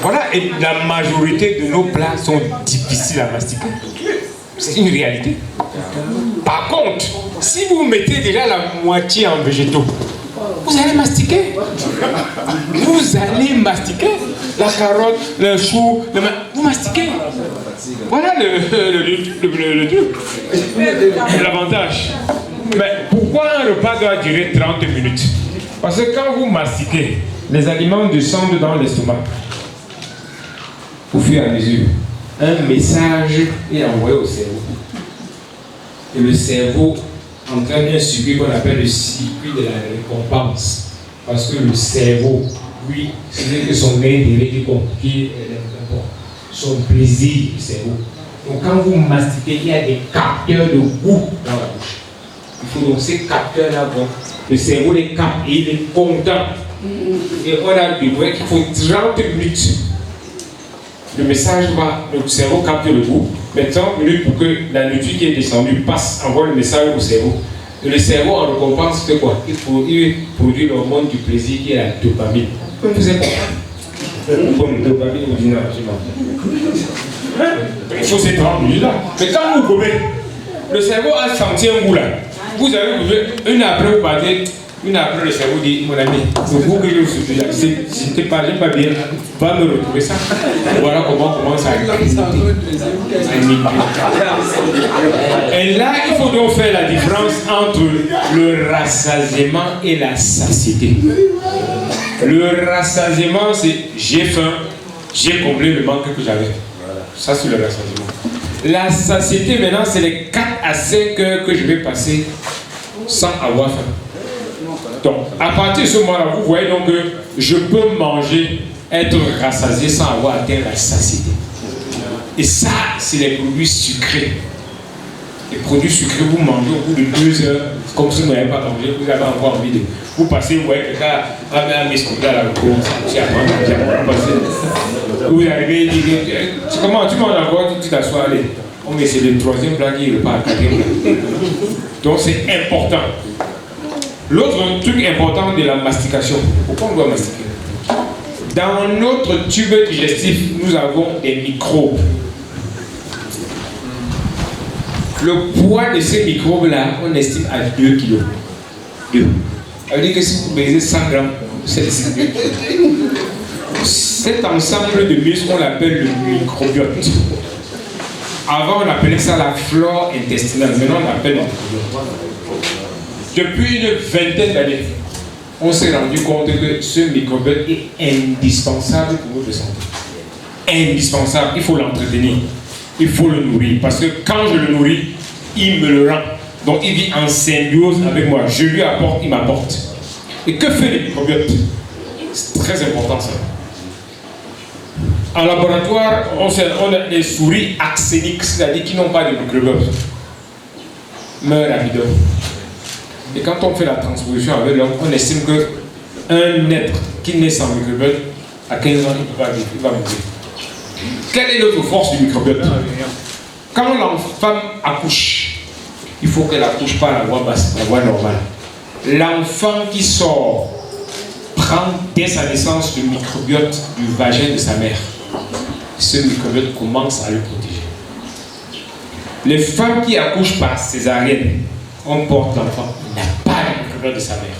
Voilà, et la majorité de nos plats sont difficiles à mastiquer. C'est une réalité. Par contre, si vous mettez déjà la moitié en végétaux, vous allez mastiquer. Vous allez mastiquer. La carotte, le chou, vous mastiquez. Voilà le truc. L'avantage. Mais pourquoi un repas doit durer 30 minutes? Parce que quand vous mastiquez, les aliments descendent dans l'estomac. Au fur et à mesure, un message est envoyé au cerveau. Et le cerveau entraîne un circuit qu'on appelle le circuit de la récompense. Parce que le cerveau, lui, c'est que son intérêt qui est son plaisir du cerveau. Donc quand vous mastiquez, il y a des capteurs de goût dans la bouche. Il faut donc ces capteurs-là, le cerveau les capte et il est content. Et on a découvert qu'il faut 30 minutes. Le message va, le cerveau capte le goût, mais 30 minutes pour que la nourriture qui est descendue passe, envoie le message au cerveau. Et le cerveau en récompense fait quoi? Il produit l'hormone du plaisir qui est la dopamine. Vous êtes dopamine il faut ces 30 minutes là. Mais quand vous gommez, le cerveau a senti un goût là. Vous avez goûté, une après vous partez, une après le cerveau dit, mon ami, le goût que je vous suis déjà, j'étais pas bien, va me retrouver ça. Voilà comment on commence à et là, il faut donc faire la différence entre le rassasiement et la satiété. Le rassasiement, c'est j'ai faim, j'ai comblé le manque que j'avais. Ça, c'est le rassasiement. La satiété, maintenant, c'est les 4 à 5 heures que je vais passer sans avoir faim. Donc, à partir de ce moment-là, vous voyez donc que je peux manger, être rassasié sans avoir atteint la satiété. Et ça, c'est les produits sucrés. Les produits sucrés, vous mangez au bout de 2 heures, Comme si vous n'avez pas mangé, vous avez encore envie de. Vous passez, vous voyez quelqu'un a mis son gars à la cour, vous arrivez, comment tu manges encore, tu t'assois, allez. Oh, mais c'est le troisième plat qui repart, le quatrième plat. Donc c'est important. L'autre truc important de la mastication, pourquoi on doit mastiquer? Dans notre tube digestif, nous avons des microbes. Le poids de ces microbes-là, on estime à 2 kg. 2. Ça veut dire que si vous pesez 100 grammes, c'est 2 kg. Cet ensemble de muscles, on l'appelle le microbiote. Avant, on appelait ça la flore intestinale. Maintenant, on l'appelle le microbiote. Depuis une vingtaine d'années, on s'est rendu compte que ce microbiote est indispensable pour notre santé. Indispensable. Il faut l'entretenir. Il faut le nourrir. Parce que quand je le nourris, il me le rend. Donc il vit en symbiose avec moi. Je lui apporte, il m'apporte. Et que fait le microbiote? C'est très important ça. En laboratoire, on a des souris axéniques, c'est-à-dire qui n'ont pas de microbiote. Meurent rapidement. Et quand on fait la transposition avec l'homme, on estime qu'un être qui naît sans microbiote, à 15 ans, il ne peut pas vivre, il va mourir. Quelle est l'autre force du microbiote? Quand la femme accouche, il faut qu'elle accouche par la voie basse, la voie normale. L'enfant qui sort prend dès sa naissance le microbiote du vagin de sa mère. Ce microbiote commence à le protéger. Les femmes qui accouchent par césarienne, on porte l'enfant, il n'a pas le microbiote de sa mère.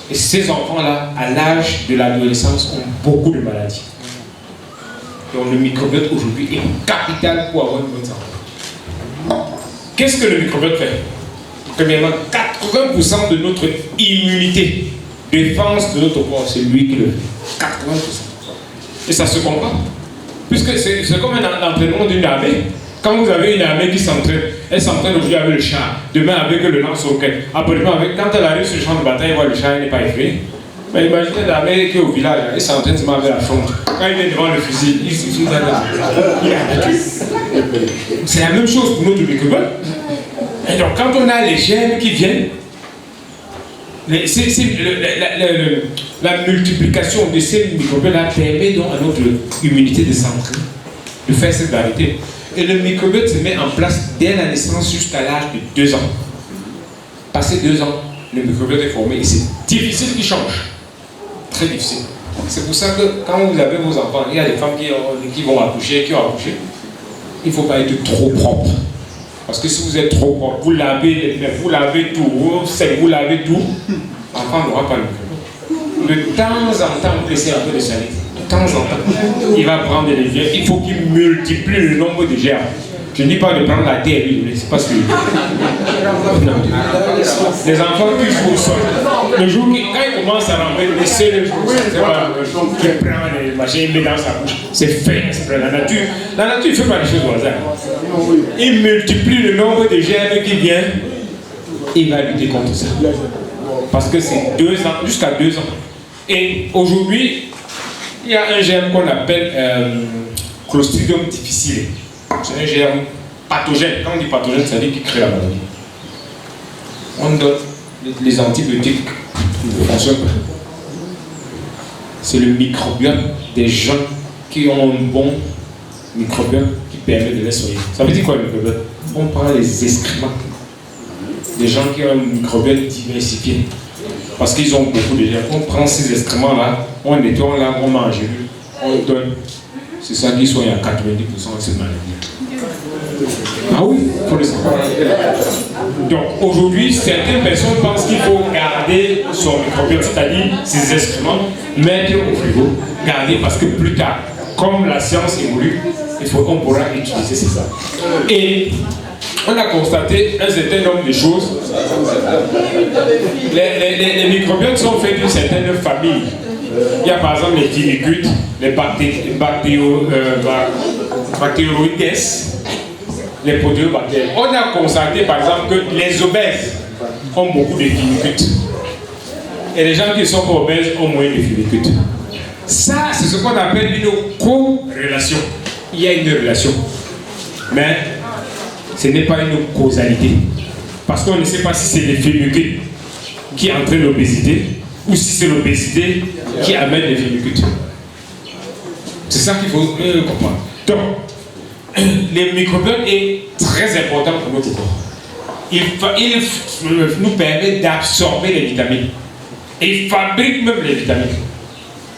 Et ces enfants-là, à l'âge de l'adolescence, ont beaucoup de maladies. Donc le microbiote aujourd'hui est capital pour avoir une bonne santé. Qu'est-ce que le microbiote fait? Premièrement, 80% de notre immunité, défense de notre corps, c'est lui qui le fait. 80%. Et ça se comprend. Puisque c'est comme un entraînement d'une armée. Quand vous avez une armée qui s'entraîne, elle s'entraîne aujourd'hui avec le char, demain avec le lance-roquette, après-demain avec. Quand elle arrive sur le champ de bataille, elle voit le char, elle n'est pas effrayée. Mais imaginez l'armée qui est au village, elle s'entraîne seulement avec la fronde. Quand il vient devant le fusil, il suffit d'aller. Il est abattu. C'est la même chose pour notre microbiote. Et donc quand on a les gènes qui viennent, la multiplication de ces microbiotes-là permet donc à notre immunité de s'entraîner, de faire cette variété. Et le microbiote se met en place dès la naissance jusqu'à l'âge de 2 ans. Passé 2 ans, le microbiote est formé et c'est difficile qu'il change. Très difficile. C'est pour ça que quand vous avez vos enfants, il y a des femmes qui vont accoucher, qui ont accouché. Il ne faut pas être trop propre. Parce que si vous êtes trop propre, vous lavez les mains, vous lavez tout, vous lavez tout, l'enfant n'aura pas le microbiote. De temps en temps, vous laissez un peu de salive. De temps en temps, il va prendre des germes. Il faut qu'il multiplie le nombre de germes. Je ne dis pas de prendre la terre et lui donner, c'est pas ce que je dis. Les enfants qui jouent au sol, le jour quand ils commencent à ramper, laissez le jour, c'est pas qui prend les machines, il met dans sa bouche. C'est fait, c'est fait. La nature ne fait pas les choses au hasard. Il multiplie le nombre de germes qui viennent, il va lutter contre ça. Parce que c'est 2 ans, jusqu'à 2 ans. Et aujourd'hui, il y a un germe qu'on appelle Clostridium difficile. C'est un germe pathogène. Quand on dit pathogène, ça veut dire qu'il crée la maladie. On donne les antibiotiques qui ne fonctionnent pas. C'est le microbiote des gens qui ont un bon microbiote qui permet de les soigner. Ça veut dire quoi le microbiote? On prend les excréments des gens qui ont un microbiote diversifié. Parce qu'ils ont beaucoup de germes. On prend ces excréments-là, on nettoie, on lave, on mange, on donne. C'est ça qui soigne à 90% de cette maladie. Ah oui, il faut le savoir. Donc aujourd'hui, certaines personnes pensent qu'il faut garder son microbiote, c'est-à-dire ses excréments, mettre au frigo, garder parce que plus tard, comme la science évolue, on pourra utiliser ça. Et on a constaté un certain nombre de choses. Les microbiotes sont faits d'une certaine famille. Il y a par exemple les firmicutes, les bactéroïdes, les protéobactères. On a constaté par exemple que les obèses ont beaucoup de firmicutes. Et les gens qui sont pas obèses ont moins de firmicutes. Ça, c'est ce qu'on appelle une corrélation. Il y a une relation. Mais ce n'est pas une causalité. parce qu'on ne sait pas si c'est les fémuqués qui entraînent l'obésité ou si c'est l'obésité qui amène les fémuqués. C'est ça qu'il faut comprendre. Donc, les microbiotes est très important pour notre corps. Il nous permet d'absorber les vitamines. Et il fabrique même les vitamines.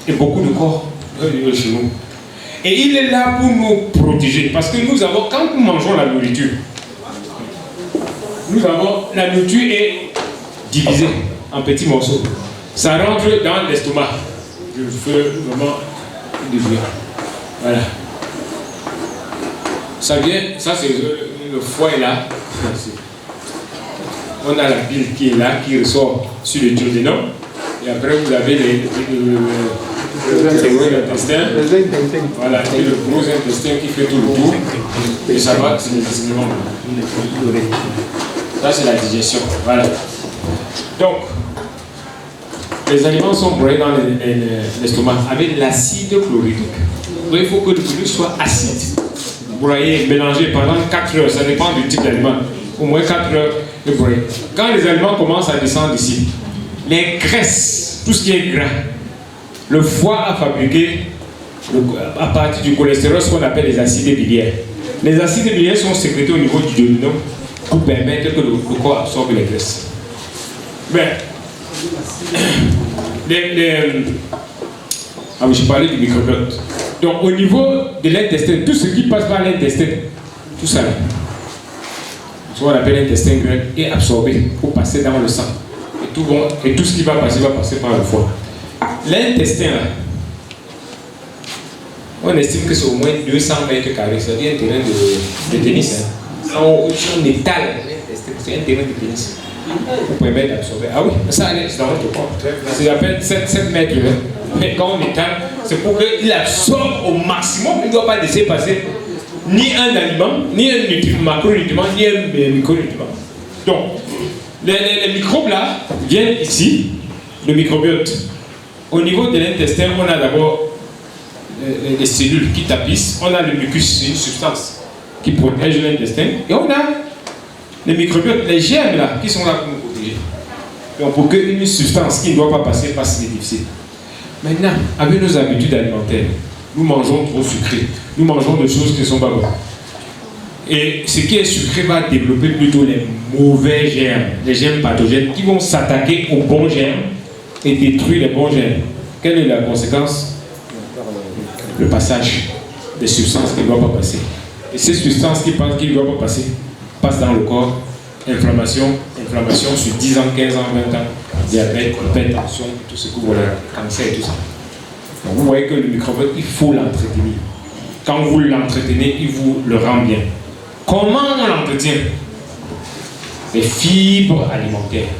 Et beaucoup de corps chez nous. Et il est là pour nous protéger. Parce que nous avons, quand nous mangeons la nourriture, la nourriture est divisée en petits morceaux. Ça rentre dans l'estomac. Je fais vraiment dévier. Voilà. Ça vient, ça c'est le foie est là. On a la bile qui est là, qui ressort sur le duodénum. Et après vous avez l'intestin. Voilà, et le gros intestin qui fait tout le tour. Et ça va, c'est l'excrément. Ça c'est la digestion. Voilà. Donc, les aliments sont broyés dans l'estomac avec l'acide chlorhydrique. Donc il faut que le produit soit acide. Broyer, mélanger pendant 4 heures, ça dépend du type d'aliment. Au moins 4 heures de broyer. Quand les aliments commencent à descendre ici, les graisses, tout ce qui est gras, le foie a fabriqué à partir du cholestérol ce qu'on appelle les acides biliaires. Les acides biliaires sont sécrétés au niveau du duodénum pour permettre que le corps absorbe les graisses. Mais, je parlais du microbiote. Donc au niveau de l'intestin, tout ce qui passe par l'intestin, tout ça là, ce qu'on appelle l'intestin grêle, est absorbé pour passer dans le sang. Et tout ce qui va passer par le foie. L'intestin là, on estime que c'est au moins 200 mètres carrés, c'est-à-dire un terrain de tennis. Hein. On étale l'intestin, c'est un terrain de tennis. Pour permettre d'absorber. Ah oui, ça allait, c'est dans votre corps. C'est à peine 7 mètres. Hein. Mais quand on étale, c'est pour qu'il absorbe au maximum. Il ne doit pas laisser passer ni un aliment, ni un macronutriment, ni un micronutriment. Donc, les microbes là viennent ici, le microbiote. Au niveau de l'intestin, on a d'abord les cellules qui tapissent. On a le mucus, c'est une substance qui protège l'intestin. Et on a les microbiotes, les germes là, qui sont là pour nous protéger. Donc pour qu'une substance qui ne doit pas passer passe, c'est difficile. Maintenant, avec nos habitudes alimentaires, nous mangeons trop sucré. Nous mangeons des choses qui ne sont pas bonnes. Et ce qui est sucré va développer plutôt les mauvais germes, les germes pathogènes qui vont s'attaquer aux bons germes et détruire les bons germes. Quelle est la conséquence? Le passage des substances qui ne doivent pas passer. Et ces substances qui ne doivent pas passer passent dans le corps. Inflammation sur 10 ans, 15 ans, 20 ans, diabète, hypertension, tout ce que vous voulez, cancer et tout ça. Donc vous voyez que le microbiote, il faut l'entretenir. Quand vous l'entretenez, il vous le rend bien. Comment on l'entretient? Les fibres alimentaires.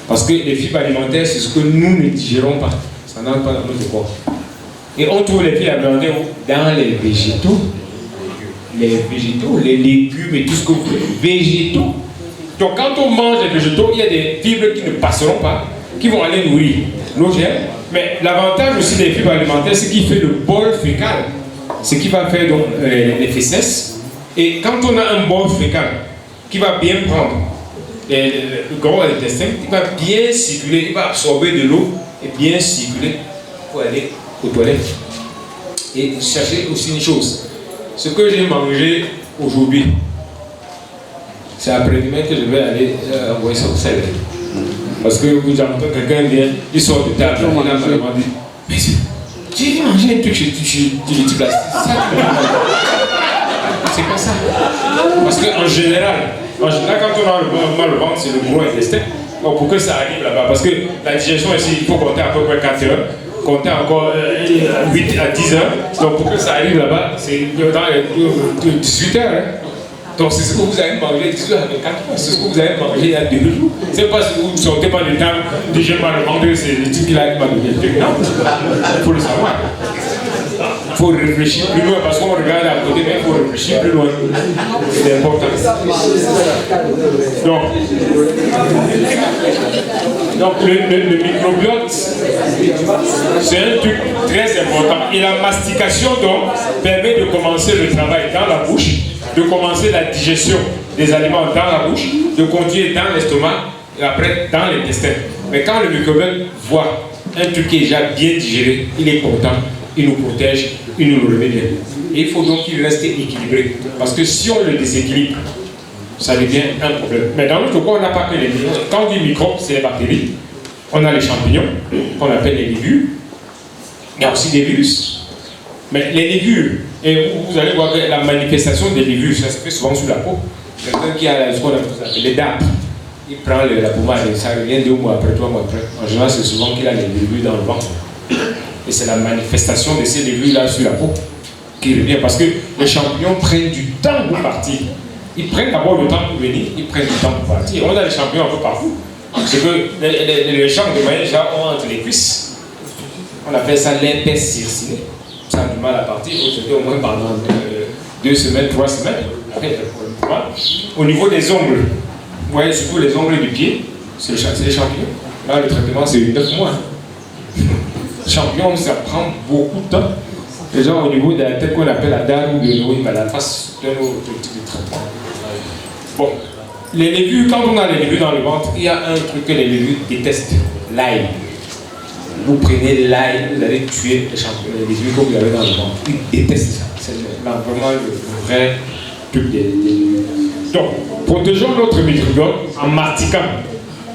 Parce que les fibres alimentaires, c'est ce que nous ne digérons pas. Ça n'entre pas dans notre corps. Et on trouve les fibres alimentaires dans les végétaux. Les légumes et tout ce que vous voulez. Végétaux. Donc quand on mange les végétaux, il y a des fibres qui ne passeront pas, qui vont aller nourrir nos germes. Mais l'avantage aussi des fibres alimentaires, c'est qu'il fait le bol fécal. Ce qui va faire donc les fesses. Et quand on a un bol fécal qui va bien prendre le gros intestin, il va bien circuler, il va absorber de l'eau et bien circuler pour aller aux toilettes. Et chercher aussi une chose. Ce que j'ai mangé aujourd'hui, c'est après-demain que je vais aller envoyer ça au salaire. Parce que vous entendez quelqu'un vient, il sort de table, il a vraiment dit, mais j'ai mangé un truc chez du plastique. C'est pas ça. Parce qu'en général, quand on a mal au ventre, c'est le gros intestin. Donc pour que ça arrive là-bas, parce que la digestion ici, il faut compter à peu près 4 heures. Compter encore 8 à 10 heures. Donc pour que ça arrive là-bas, c'est dans les 18 heures. Hein. Donc c'est ce que vous avez mangé 18 heures, 4 heures. C'est ce que vous avez mangé il y a 2 jours. C'est pas ce que vous ne sortez pas du temps, déjà mal le ventre, c'est le type qui a mal le ventre. Non, il faut le savoir. Il faut réfléchir plus loin, parce qu'on regarde à côté, mais il faut réfléchir plus loin. C'est important. Donc le microbiote, c'est un truc très important. Et la mastication donc permet de commencer le travail dans la bouche de commencer la digestion des aliments dans la bouche, de continuer dans l'estomac et après dans l'intestin. Mais quand le microbiote voit un truc qui est déjà bien digéré, il est content, il nous protège, il nous le remet bien. Et il faut donc qu'il reste équilibré. Parce que si on le déséquilibre, ça devient un problème. Mais dans notre cas, on n'a pas que les microbes. Quand on dit microbes, c'est les bactéries. On a les champignons, qu'on appelle les légumes. Il y a aussi des virus. Mais les légumes, et vous allez voir que la manifestation des légumes, ça se fait souvent sous la peau. Quelqu'un qui a ce qu'on appelle les dates, il prend la pommade et ça revient 2 mois après, 3 mois après. En général, c'est souvent qu'il a les légumes dans le ventre. Et c'est la manifestation de ces légumes-là sur la peau qui revient. Parce que les champignons prennent du temps pour partir. Ils prennent d'abord le temps pour venir, ils prennent du temps pour partir. On a les champignons un peu partout. C'est que les champs de maïs ont entre les cuisses. On appelle ça l'épaisse circinée. Ça a du mal à partir. C'était au moins pendant 2 semaines, 3 semaines. Après, au niveau des ongles, vous voyez surtout les ongles du pied, c'est les champignons. Là, le traitement, c'est 9 mois. Champignons, ça prend beaucoup de temps. Déjà au niveau de la tête qu'on appelle la dalle ou de l'eau, la face d'un autre type de traitement. Bon, les légumes, quand on a les légumes dans le ventre, il y a un truc que les légumes détestent, l'ail. Vous prenez l'ail, vous allez tuer les champignons, les légumes que vous avez dans le ventre. Ils détestent ça. C'est vraiment le vrai truc des légumes. Donc, protégeons notre microbiote en mastiquant.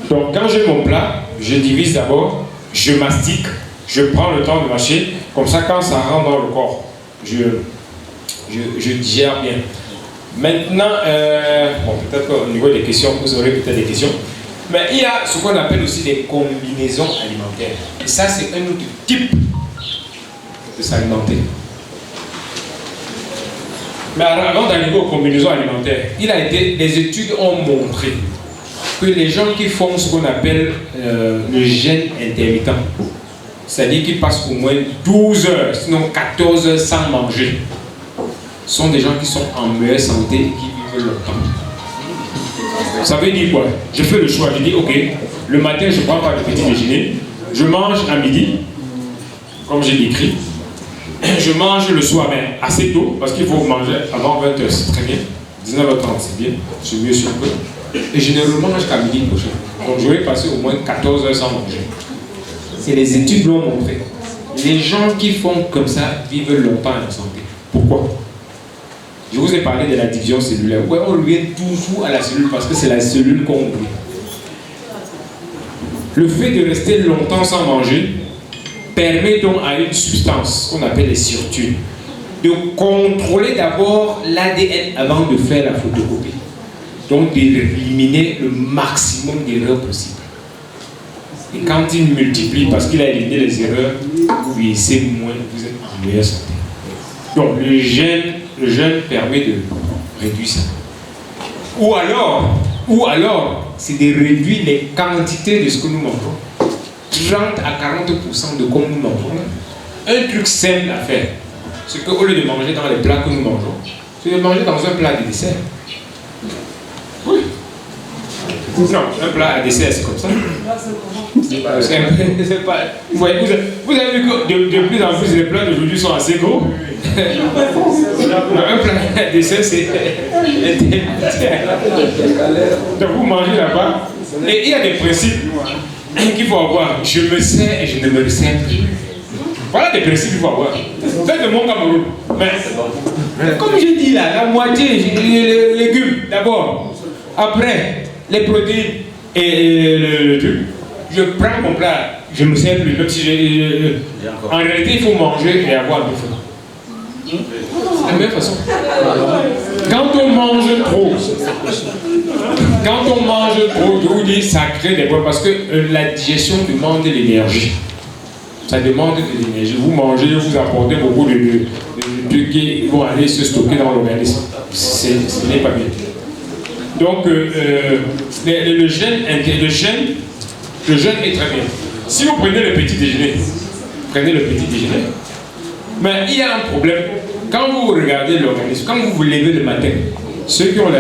Donc, quand j'ai mon plat, je divise d'abord, je mastique, je prends le temps de mâcher, comme ça, quand ça rentre dans le corps, je digère bien. Maintenant, bon, peut-être qu'au niveau des questions, vous aurez peut-être des questions. Mais il y a ce qu'on appelle aussi des combinaisons alimentaires. Et ça, c'est un autre type de s'alimenter. Mais avant d'arriver aux combinaisons alimentaires, les études ont montré que les gens qui font ce qu'on appelle le jeûne intermittent, c'est-à-dire qu'ils passent au moins 12 heures, sinon 14 heures sans manger, sont des gens qui sont en meilleure santé et qui vivent longtemps. Ça veut dire quoi? Je fais le choix, je dis ok, le matin je ne prends pas le petit déjeuner, je mange à midi, comme j'ai décrit, je mange le soir, mais assez tôt, parce qu'il faut manger avant 20h, c'est très bien, 19h30 c'est bien, c'est mieux si on peut, et je ne remange qu'à midi prochain. Donc je vais passer au moins 14 heures sans manger. Et les études l'ont montré. Les gens qui font comme ça vivent longtemps en santé. Pourquoi? Je vous ai parlé de la division cellulaire. Ouais, on revient toujours à la cellule parce que c'est la cellule qu'on oublie. Le fait de rester longtemps sans manger permet donc à une substance qu'on appelle les sirtuines de contrôler d'abord l'ADN avant de faire la photocopie. Donc d'éliminer le maximum d'erreurs possibles. Et quand il multiplie, parce qu'il a éliminé les erreurs, vous vieillissez moins, vous êtes en meilleure santé. Donc le jeûne permet de réduire ça. Ou alors, c'est de réduire les quantités de ce que nous mangeons. 30 à 40% de comme nous mangeons. Un truc simple à faire, c'est qu'au lieu de manger dans les plats que nous mangeons, c'est de manger dans un plat de dessert. Oui. Non, un plat à dessert, c'est comme ça. C'est pas, vous avez vu que de plus en plus les plats d'aujourd'hui sont assez gros. Un plat à dessert, c'est donc vous mangez là-bas. Et il y a des principes qu'il faut avoir. Je me sers et je ne me sers plus. Voilà des principes qu'il faut avoir. Faites de mon Cameroun. Mais comme je dis là, la moitié, les légumes d'abord. Après, les protéines et le truc. Je prends mon plat, je ne me sers plus. Même si en réalité, il faut manger et avoir un peu faim. C'est la même façon. Quand on mange trop, je vous dis, ça crée des problèmes parce que la digestion demande de l'énergie. Ça demande de l'énergie. Vous mangez, vous apportez beaucoup de trucs qui vont aller se stocker dans l'organisme. Ce n'est pas bien. Donc, le jeûne est très bien. Si vous prenez le petit déjeuner, mais il y a un problème. Quand vous regardez l'organisme, quand vous vous levez le matin, ceux qui ont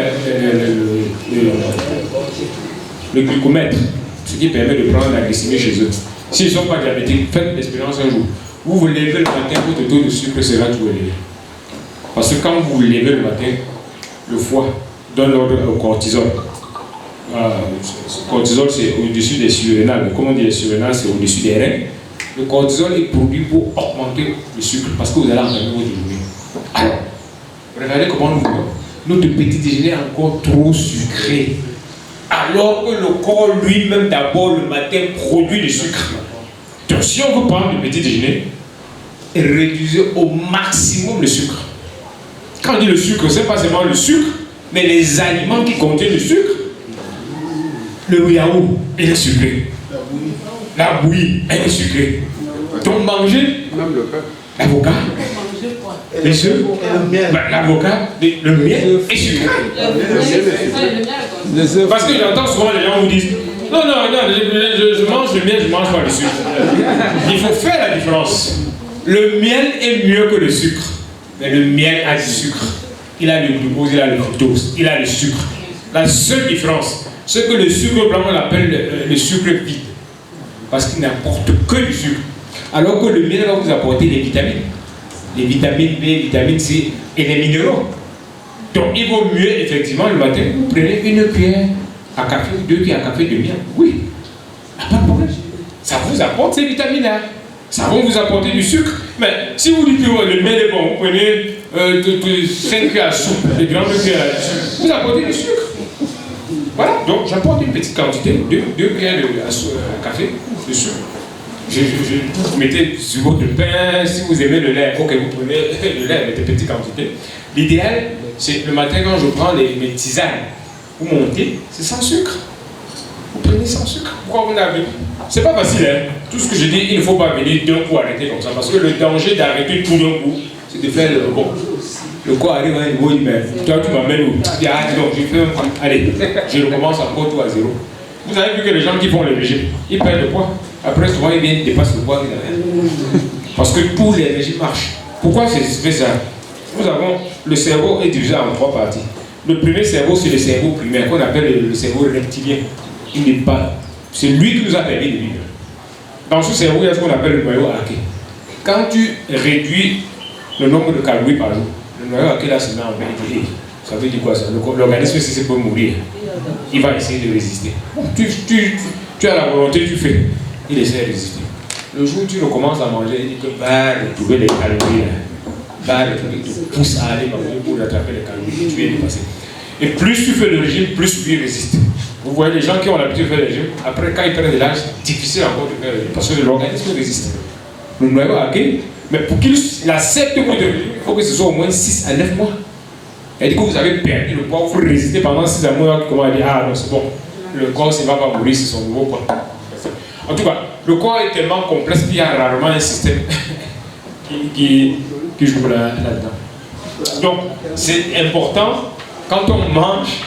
le glucomètre, ce qui permet de prendre la glycémie chez eux, s'ils ne sont pas diabétiques, faites l'expérience un jour. Vous vous levez le matin, votre taux de sucre sera tout élevé. Parce que quand vous vous levez le matin, le foie donne l'ordre au cortisol. Le cortisol, c'est au-dessus des surrénales. Comme on dit les surrénales, c'est au-dessus des reins. Le cortisol est produit pour augmenter le sucre parce que vous allez entamer votre journée. Alors, regardez comment nous voyons. Notre petit déjeuner est encore trop sucré. Alors que le corps lui-même, d'abord le matin, produit du sucre. Donc, si on veut prendre le petit déjeuner, réduisez au maximum le sucre. Quand on dit le sucre, ce n'est pas seulement le sucre, mais les aliments qui contiennent le sucre. Le yaourt, il est sucré. La bouillie, elle est sucrée. Donc manger, même le pain, l'avocat, les œufs, l'avocat, le miel est sucré. Parce que j'entends souvent les gens vous disent non, je mange le miel, je ne mange pas le sucre. Il faut faire la différence. Le miel est mieux que le sucre. Mais le miel a du sucre. Il a le glucose, il a le fructose, il a le sucre. La seule différence, c'est que le sucre blanc, on l'appelle le sucre vide. Parce qu'il n'apporte que du sucre. Alors que le miel va vous apporter des vitamines. Les vitamines B, vitamines C et les minéraux. Donc il vaut mieux, effectivement, le matin, vous prenez une cuillère à café, 2 cuillères à café de miel. Oui, pas de problème. Ça vous apporte ces vitamines-là. Ça va vous apporter du sucre. Mais si vous dites que le miel est bon, vous prenez 5 cuillères à soupe, des grandes cuillères à sucre, vous apportez du sucre. Voilà, donc j'apporte une petite quantité, 2 cuillères à café de sucre. Vous mettez sur votre pain, si vous aimez le lait, ok, vous prenez le lait, mettez petite quantité. L'idéal, c'est le matin quand je prends mes tisanes, vous montez, c'est sans sucre. Vous prenez sans sucre. Pourquoi vous n'avez pas? C'est pas facile, hein. Tout ce que je dis, il ne faut pas venir d'un coup arrêter comme ça. Parce que le danger d'arrêter tout d'un coup, c'est de faire le bon. Le corps arrive à un niveau, il dit, mais toi tu m'amènes où? Tu dis, ah non, je fais un coup. Allez, je recommence encore tout à zéro. Vous avez vu que les gens qui font les régimes, ils perdent le poids. Après, souvent, ils viennent dépasser le poids qu'ils avaient. Parce que tous les régimes marchent. Pourquoi c'est fait ça? Nous avons, le cerveau est divisé en 3 parties. Le premier cerveau, c'est le cerveau primaire, qu'on appelle le cerveau reptilien. Il n'est pas. C'est lui qui nous a permis de vivre. Dans ce cerveau, il y a ce qu'on appelle le noyau arqué. Quand tu réduis le nombre de calories par jour, le noyau arqué là se met en vérité. Ça veut dire quoi ça? L'organisme, si c'est pour mourir, il va essayer de résister. Tu as la volonté, tu fais. Il essaie de résister. Le jour où tu recommences à manger, il dit que de trouver les calories, il te pousse à aller manger pour attraper les calories que tu viens de passer. Et plus tu fais le régime, plus lui résiste. Vous voyez les gens qui ont l'habitude de faire le régime, après quand ils prennent de l'âge, c'est difficile encore de faire le régime parce que l'organisme résiste. Le noyau arqué, mais pour qu'il accepte votre régime, il faut que ce soit au moins 6 à 9 mois. Et du coup, vous avez perdu le poids, vous résistez pendant 6 à 9 mois, comment dire, ah non, c'est bon, le corps ne va pas mourir, c'est son nouveau poids. En tout cas, le corps est tellement complexe qu'il y a rarement un système qui joue là-dedans. Donc, c'est important, quand on mange,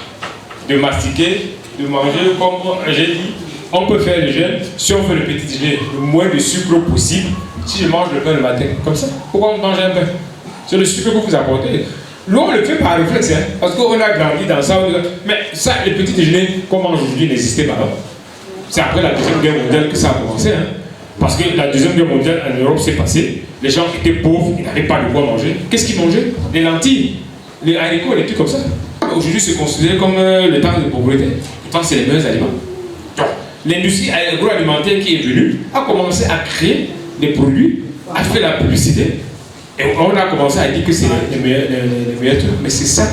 de mastiquer, de manger comme j'ai dit. On peut faire le jeûne, si on fait le petit déjeuner, le moins de sucre possible. Si je mange le pain le matin, comme ça, pourquoi on mange un pain? C'est le sucre que vous apportez. Nous, on le fait par réflexe, hein, parce qu'on a grandi dans ça. Mais ça, le petit déjeuner qu'on mange aujourd'hui n'existait pas. C'est après la Deuxième Guerre mondiale que ça a commencé. Hein. Parce que la Deuxième Guerre mondiale en Europe s'est passée. Les gens étaient pauvres, ils n'avaient pas de quoi manger. Qu'est-ce qu'ils mangeaient? Les lentilles, les haricots, les trucs comme ça. Aujourd'hui, c'est considéré comme le temps de pauvreté. Pourtant, c'est les meilleurs aliments. Donc, l'industrie agroalimentaire qui est venue a commencé à créer des produits, a fait la publicité. Et on a commencé à dire que c'est les meilleurs trucs. Mais c'est ça.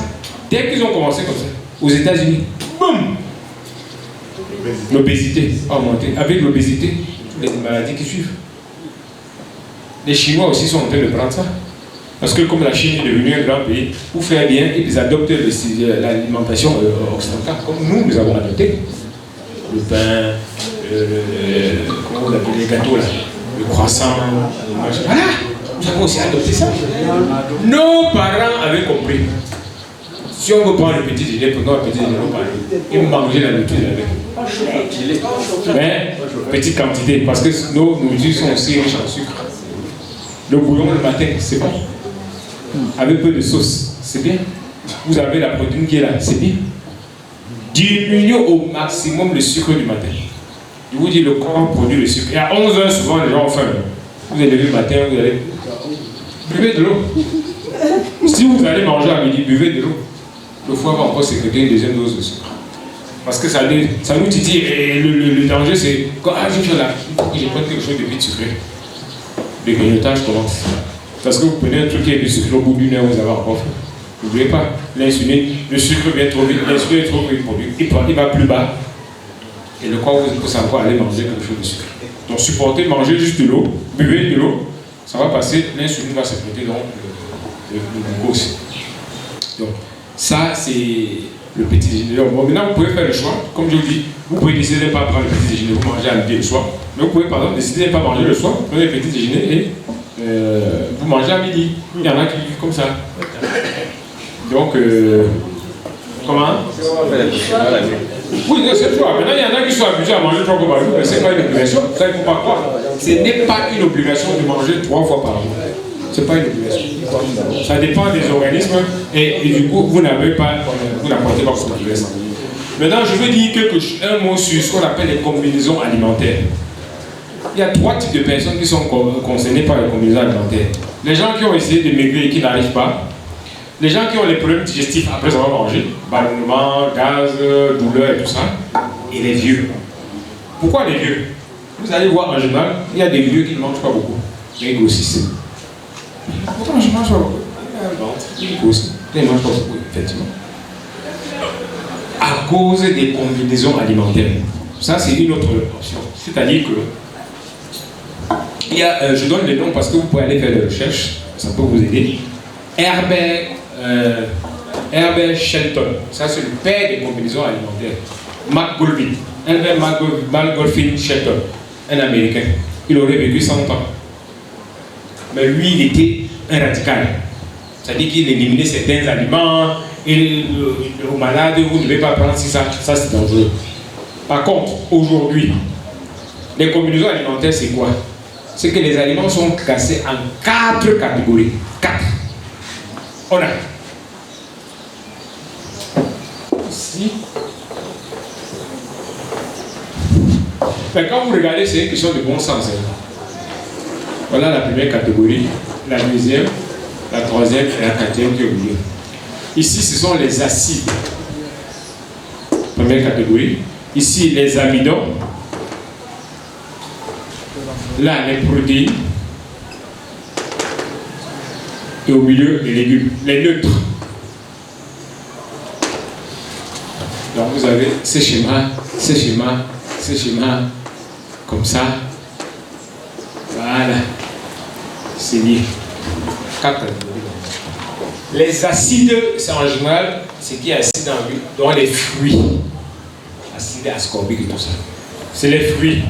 Dès qu'ils ont commencé comme ça, aux États-Unis, boum! L'obésité a augmenté. Avec l'obésité, les maladies qui suivent. Les Chinois aussi sont en train de prendre ça. Parce que comme la Chine est devenue un grand pays, pour faire bien, ils adoptent l'alimentation occidentale, comme nous avons adopté. Le pain, comment on appelle les gâteaux là, le croissant, voilà, nous avons aussi adopté ça. Nos parents avaient compris. Si on veut prendre le petit déjeuner, prenons un petit déjeuner, ils mangeaient la nourriture avec. Mais petite quantité, parce que nos nourritures sont aussi riches en sucre. Le bouillon le matin, c'est bon. Avec peu de sauce, c'est bien. Vous avez la protéine qui est là, c'est bien. Diminuez au maximum le sucre du matin. Je vous dis, le corps produit le sucre. Et à 11h, souvent, les gens ont faim. Vous allez lever le matin, vous allez... Buvez de l'eau. Si vous allez manger à midi, buvez de l'eau. le foie va encore sécréter une deuxième dose de sucre. Parce que ça nous titille. Et le danger, c'est quand je fais là, il faut que je prenne quelque chose de vite sucré. Le grignotage commence. Parce que vous prenez un truc qui est de sucre, au bout d'une heure, vous avez encore faim. N'oubliez pas, l'insuline, le sucre vient trop vite, l'insuline est trop vite produit, il va plus bas. Et le corps vous pousse encore à aller manger quelque chose de sucré. Donc supportez, mangez juste de l'eau, buvez de l'eau, ça va passer, l'insuline va sécréter donc le glucose. Donc ça c'est le petit déjeuner. Bon, maintenant vous pouvez faire le choix, comme je vous dis, vous pouvez décider de ne pas prendre le petit déjeuner, vous mangez à midi et le soir. Mais vous pouvez par exemple décider de ne pas manger le soir, prenez le petit déjeuner et vous mangez à midi. Il y en a qui vivent comme ça. Donc, comment? Oui, c'est le choix. Maintenant, il y en a qui sont habitués à manger 3 fois par jour, mais ce n'est pas une obligation. Ça, il ne faut pas croire. Ce n'est pas une obligation de manger 3 fois par jour. Ce n'est pas une obligation. Ça dépend des organismes et du coup, vous n'apportez pas votre obligation. Maintenant, je veux dire un mot sur ce qu'on appelle les combinaisons alimentaires. Il y a 3 types de personnes qui sont concernées par les combinaisons alimentaires. Les gens qui ont essayé de maigrir et qui n'arrivent pas. Les gens qui ont les problèmes digestifs après avoir mangé, ballonnement, gaz, douleur et tout ça, et les vieux. Pourquoi les vieux? Vous allez voir en général, il y a des vieux qui ne mangent pas beaucoup, mais ils grossissent. Pourtant, je mange pas beaucoup. Ils grossissent, ils ne mangent pas beaucoup, effectivement. À cause des combinaisons alimentaires. Ça, c'est une autre option. C'est-à-dire que, il y a, je donne les noms parce que vous pouvez aller faire des recherches, ça peut vous aider. Herbert Shelton, ça c'est le père des combinaisons alimentaires. Herbert McGolfin Shelton, un Américain. Il aurait vécu 100 ans. Mais lui, il était un radical. C'est-à-dire qu'il éliminait certains aliments, et aux malades, vous ne devez pas prendre si ça c'est dangereux. Par contre, aujourd'hui, les combinaisons alimentaires, c'est quoi? C'est que les aliments sont classés en 4 catégories. 4. On a ici. Mais quand vous regardez, c'est une question de bon sens. Voilà la première catégorie, la deuxième, la troisième et la quatrième qui est au milieu. Ici, ce sont les acides. Première catégorie. Ici, les amidons. Là, les protéines. Et au milieu, les légumes, les neutres. Donc vous avez ces schémas, comme ça. Voilà. C'est lié. 4 catégories. Les acides, c'est en général ce qui est acide dans les fruits. Acide ascorbique et tout ça. C'est les fruits.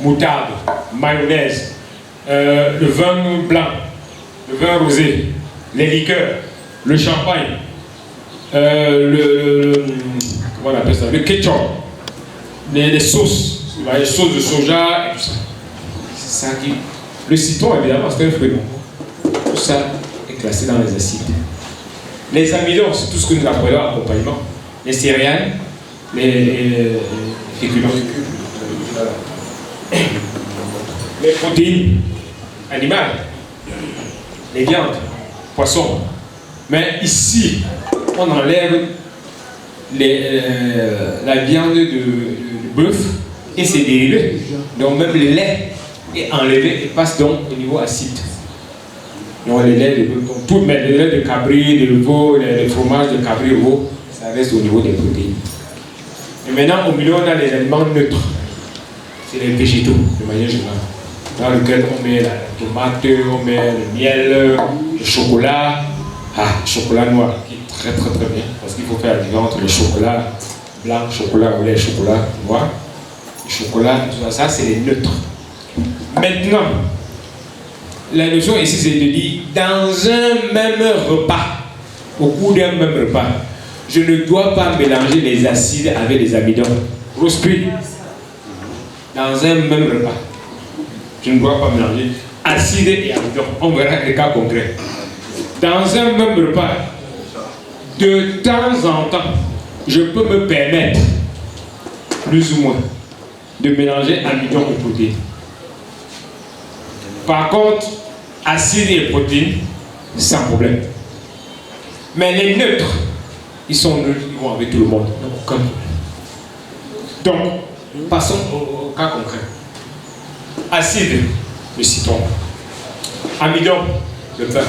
Moutarde, mayonnaise, le vin blanc, le vin rosé, les liqueurs, le champagne, comment on appelle ça, le ketchup, les sauces, les sauces de soja et tout ça. C'est ça qui... Le citron, évidemment, c'est un fruit. Tout ça est classé dans les acides. Les amidons, c'est tout ce que nous appelons accompagnement. Les céréales, les féculents. Les protéines animales, les viandes, poissons. Mais ici, on enlève la viande de bœuf et ses dérivés. Donc même le lait est enlevé et passe donc au niveau acide. Donc les laits de bœuf, donc tout, mais les laits de cabri, de veau, les fromages de cabri, de veau, ça reste au niveau des protéines. Et maintenant, au milieu, on a les aliments neutres. C'est les végétaux, de manière générale. Dans lequel on met la tomate, on met le miel, le chocolat. Le chocolat noir, qui est très bien. Parce qu'il faut faire la différence entre le chocolat blanc, chocolat au lait, chocolat noir. Le chocolat, tout ça, c'est les neutres. Maintenant, la notion ici, c'est de dire, dans un même repas, au cours d'un même repas, je ne dois pas mélanger les acides avec les amidons. Rospi, dans un même repas, je ne dois pas mélanger acide et amidon. On verra les cas concrets. Dans un même repas, de temps en temps, je peux me permettre, plus ou moins, de mélanger amidon et protéines. Par contre, acide et protéines, sans problème. Mais les neutres, ils sont neutres, ils vont avec tout le monde. Aucun problème. Donc, passons au cas concret. Acide, le citron. Amidon, le pain.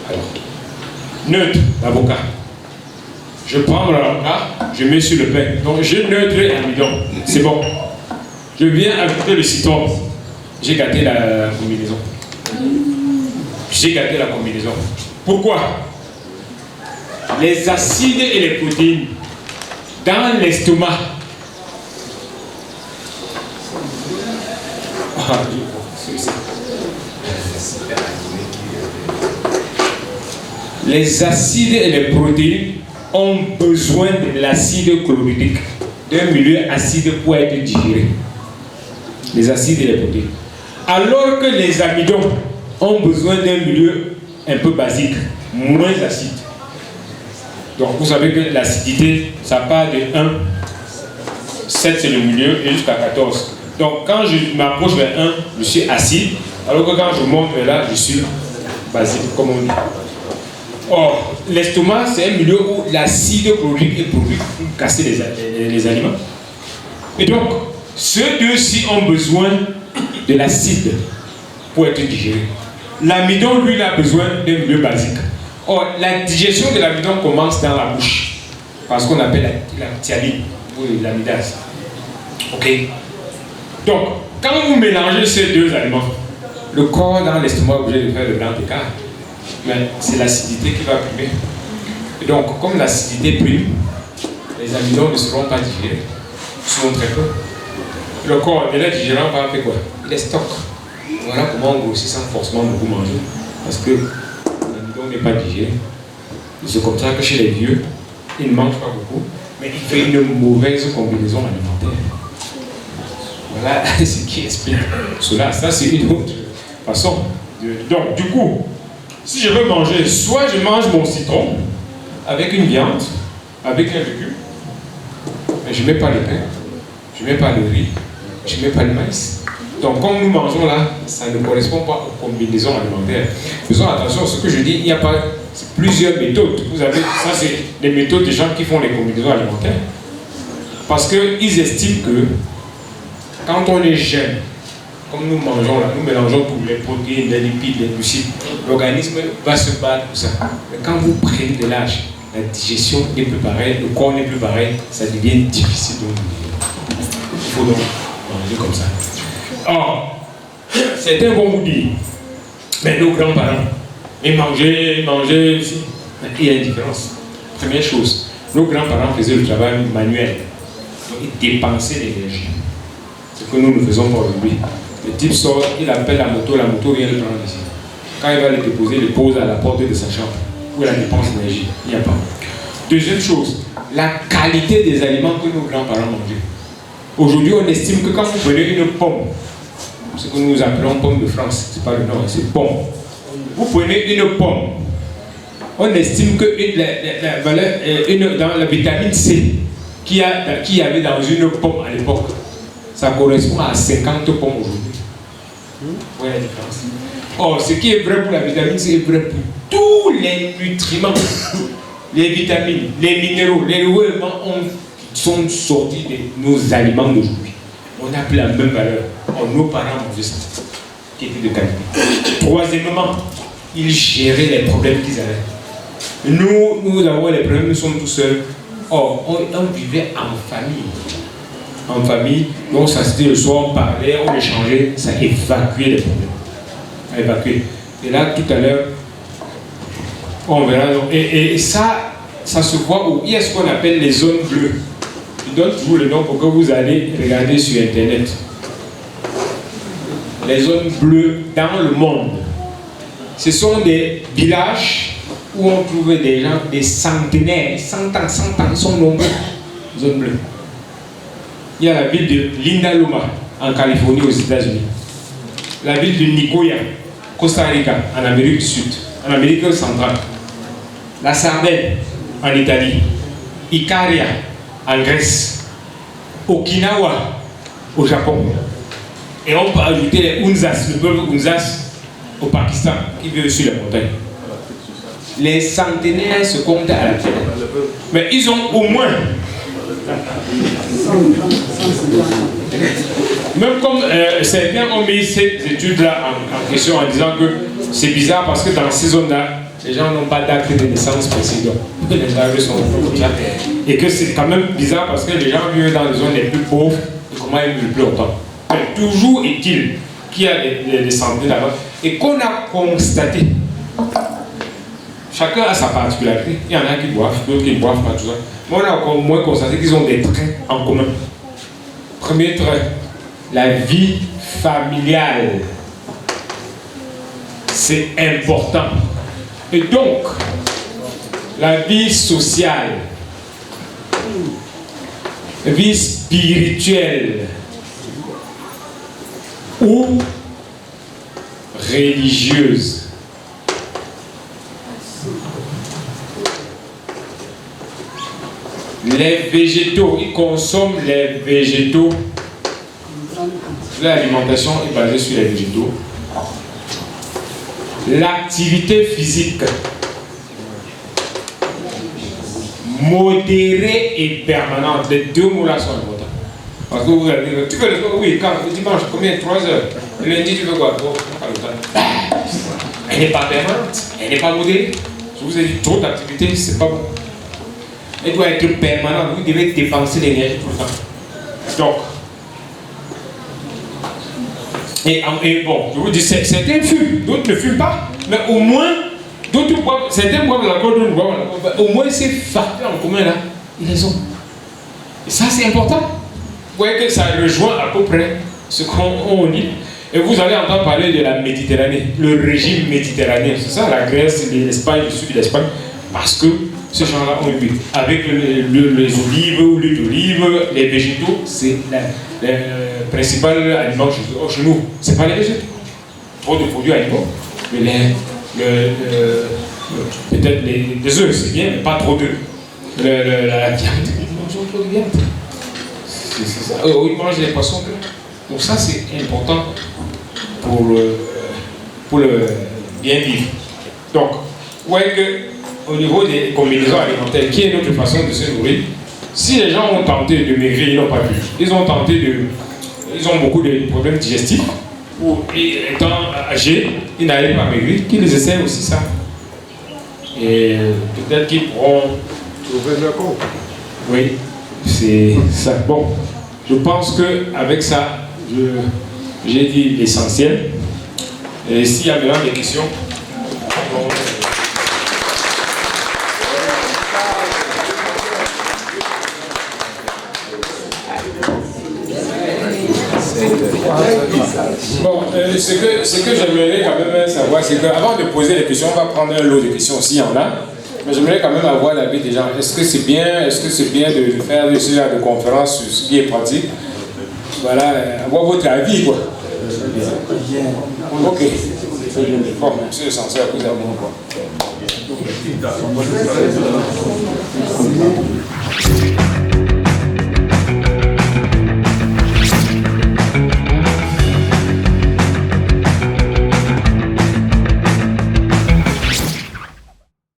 Alors, neutre, l'avocat. Je prends mon avocat, je mets sur le pain. Donc, je neutre et amidon. C'est bon. Je viens ajouter le citron. J'ai gâté la combinaison. J'ai gâté la combinaison. Pourquoi? Les acides et les protéines dans l'estomac. Les acides et les protéines ont besoin de l'acide chlorhydrique, d'un milieu acide pour être digéré. Les acides et les protéines. Alors que les amidons ont besoin d'un milieu un peu basique, moins acide. Donc vous savez que l'acidité, ça part de 1, 7 c'est le milieu, et jusqu'à 14. Donc quand je m'approche vers 1, je suis acide, alors que quand je monte vers là, je suis basique, comme on dit. Or, l'estomac, c'est un milieu où l'acide chlorhydrique est produit pour casser les aliments. Et donc, ceux deux-ci ont besoin de l'acide pour être digéré. L'amidon, lui, il a besoin d'un milieu basique. Or, la digestion de l'amidon commence dans la bouche, parce qu'on appelle la thialine ou l'amidase. Ok? Donc, quand vous mélangez ces deux aliments, le corps dans l'estomac est obligé de faire le grand écart. Mais c'est l'acidité qui va primer. Et donc, comme l'acidité prime, les amidons ne seront pas digérés, souvent très peu. Le corps, en les digérant, va faire quoi? Il les stocke. Voilà comment on grossit sans forcément beaucoup manger. Parce que l'amidon n'est pas digéré. C'est comme ça que chez les vieux, ils ne mangent pas beaucoup, mais ils font une mauvaise combinaison alimentaire. Voilà ce qui explique cela. Ça, c'est une autre façon. Donc, du coup, si je veux manger, soit je mange mon citron avec une viande, avec un légume, mais je ne mets pas le pain, je ne mets pas le riz, je ne mets pas le maïs. Donc, comme nous mangeons là, ça ne correspond pas aux combinaisons alimentaires. Faisons attention à ce que je dis, il n'y a pas plusieurs méthodes. Vous avez, ça c'est les méthodes des gens qui font les combinaisons alimentaires. Parce qu'ils estiment que quand on est jeune, comme nous mangeons là, nous mélangeons tous les protéines, les lipides, les glucides, l'organisme va se battre pour ça. Mais quand vous prenez de l'âge, la digestion n'est plus pareille, le corps n'est plus pareil, ça devient difficile de manger. Il faut donc manger comme ça. Or, certains vont vous dire, mais nos grands-parents, ils mangeaient, il y a une différence. Première chose, nos grands-parents faisaient le travail manuel, donc ils dépensaient l'énergie. Ce que nous ne faisons pas aujourd'hui. Le type sort, il appelle la moto vient le prendre ici. Quand il va le déposer, il le pose à la porte de sa chambre, où la dépense d'énergie, il n'y a pas. Deuxième chose, la qualité des aliments que nos grands-parents mangeaient. Aujourd'hui, on estime que quand vous prenez une pomme, ce que nous appelons pomme de France, c'est pas le nom, c'est pomme. Vous prenez une pomme, on estime que la valeur, dans la vitamine C qu'il y avait dans une pomme à l'époque, ça correspond à 50 pommes aujourd'hui. Vous voyez la différence? Or, ce qui est vrai pour la vitamine C est vrai pour tous les nutriments, les vitamines, les minéraux, les éléments sont sortis de nos aliments d'aujourd'hui. On a plus la même valeur. Nos parents mangeaient ça, qui était de qualité. Troisièmement, ils géraient les problèmes qu'ils avaient. Nous avons les problèmes, nous sommes tout seuls. Or, on vivait en famille. En famille, donc ça c'était le soir, on parlait, on échangeait, ça évacuait les problèmes. Ça évacuait. Et là, tout à l'heure, on verra. Et ça se voit où il y a ce qu'on appelle les zones bleues. Je donne toujours le nom pour que vous allez regarder sur Internet. Les zones bleues dans le monde. Ce sont des villages où on trouve des gens, des centenaires, 100 ans, ils sont nombreux. Zones bleues. Il y a la ville de Lindaloma, en Californie, aux États-Unis. La ville de Nicoya, Costa Rica, en Amérique du Sud, en Amérique centrale. La Sardaigne, en Italie. Ikaria, en Grèce. Okinawa, au Japon. Et on peut ajouter les Unzas, le peuple Unzas, au Pakistan, qui vit sur les montagnes. Les centenaires se comptent à la tête. Mais ils ont au moins, même comme certains ont mis cette étude-là en question en disant que c'est bizarre parce que dans ces zones-là, les gens n'ont pas d'acte de naissance précédent. Les gens sont comme ça. Et que c'est quand même bizarre parce que les gens vivent dans les zones les plus pauvres et comment ils vivent plus longtemps. Mais toujours est-il qu'il y a des santé là-bas et qu'on a constaté. Chacun a sa particularité. Il y en a qui boivent, d'autres qui ne boivent pas, tout ça. Mais on a au moins constaté qu'ils ont des traits en commun. Premier trait, la vie familiale. C'est important. Et donc, la vie sociale, vie spirituelle ou religieuse. Les végétaux, ils consomment les végétaux. L'alimentation est basée sur les végétaux. L'activité physique modérée et permanente, les deux mots-là sont importants. Parce que vous allez dire, tu fais le sport, oui, quand le dimanche, combien? 3 heures. Le lundi, tu fais quoi? Oh, pas le temps. Elle n'est pas permanente, elle n'est pas modérée. Je vous ai dit, trop d'activité, c'est pas bon. Elle doit être permanente, vous devez dépenser l'énergie tout le temps. Donc, et bon, je vous dis, certains fument, d'autres ne fument pas, mais au moins, d'autres boivent, certains boivent l'alcool, d'autres boivent l'alcool. Au moins, ces facteurs en commun là, ils les ont. Et ça, c'est important. Vous voyez que ça rejoint à peu près ce qu'on dit. Et vous allez entendre parler de la Méditerranée, le régime méditerranéen. C'est ça, la Grèce, l'Espagne, le sud de l'Espagne. Parce que ces gens-là ont eu, avec les olives ou l'huile d'olive, les végétaux, c'est le principal aliment chez nous. Ce n'est pas les végétaux. Trop de produits animaux. Mais peut-être les œufs, c'est bien, mais pas trop d'œufs. La viande, ils mangent trop de viande. C'est ça. Ils mangent les poissons. Donc ça, c'est important pour le bien vivre. Donc, vous voyez qu'au niveau des combinaisons alimentaires, qui est notre façon de se nourrir, si les gens ont tenté de maigrir, ils n'ont pas pu. Ils ont beaucoup de problèmes digestifs, ou étant âgés, ils n'arrivent pas à maigrir, qu'ils essaient aussi ça. Et peut-être qu'ils pourront trouver leur compte. Oui, c'est ça. Bon, je pense qu'avec ça, j'ai dit l'essentiel. Et s'il y a maintenant des questions, bon, ce que j'aimerais quand même savoir, c'est qu'avant de poser les questions, on va prendre un lot de questions s'il y en a. Mais j'aimerais quand même avoir l'avis des gens. Est-ce que c'est bien de faire ce genre de conférence sur ce qui est pratique? Voilà, avoir votre avis, quoi. Ok. Bon, c'est essentiel à vous avoir, quoi.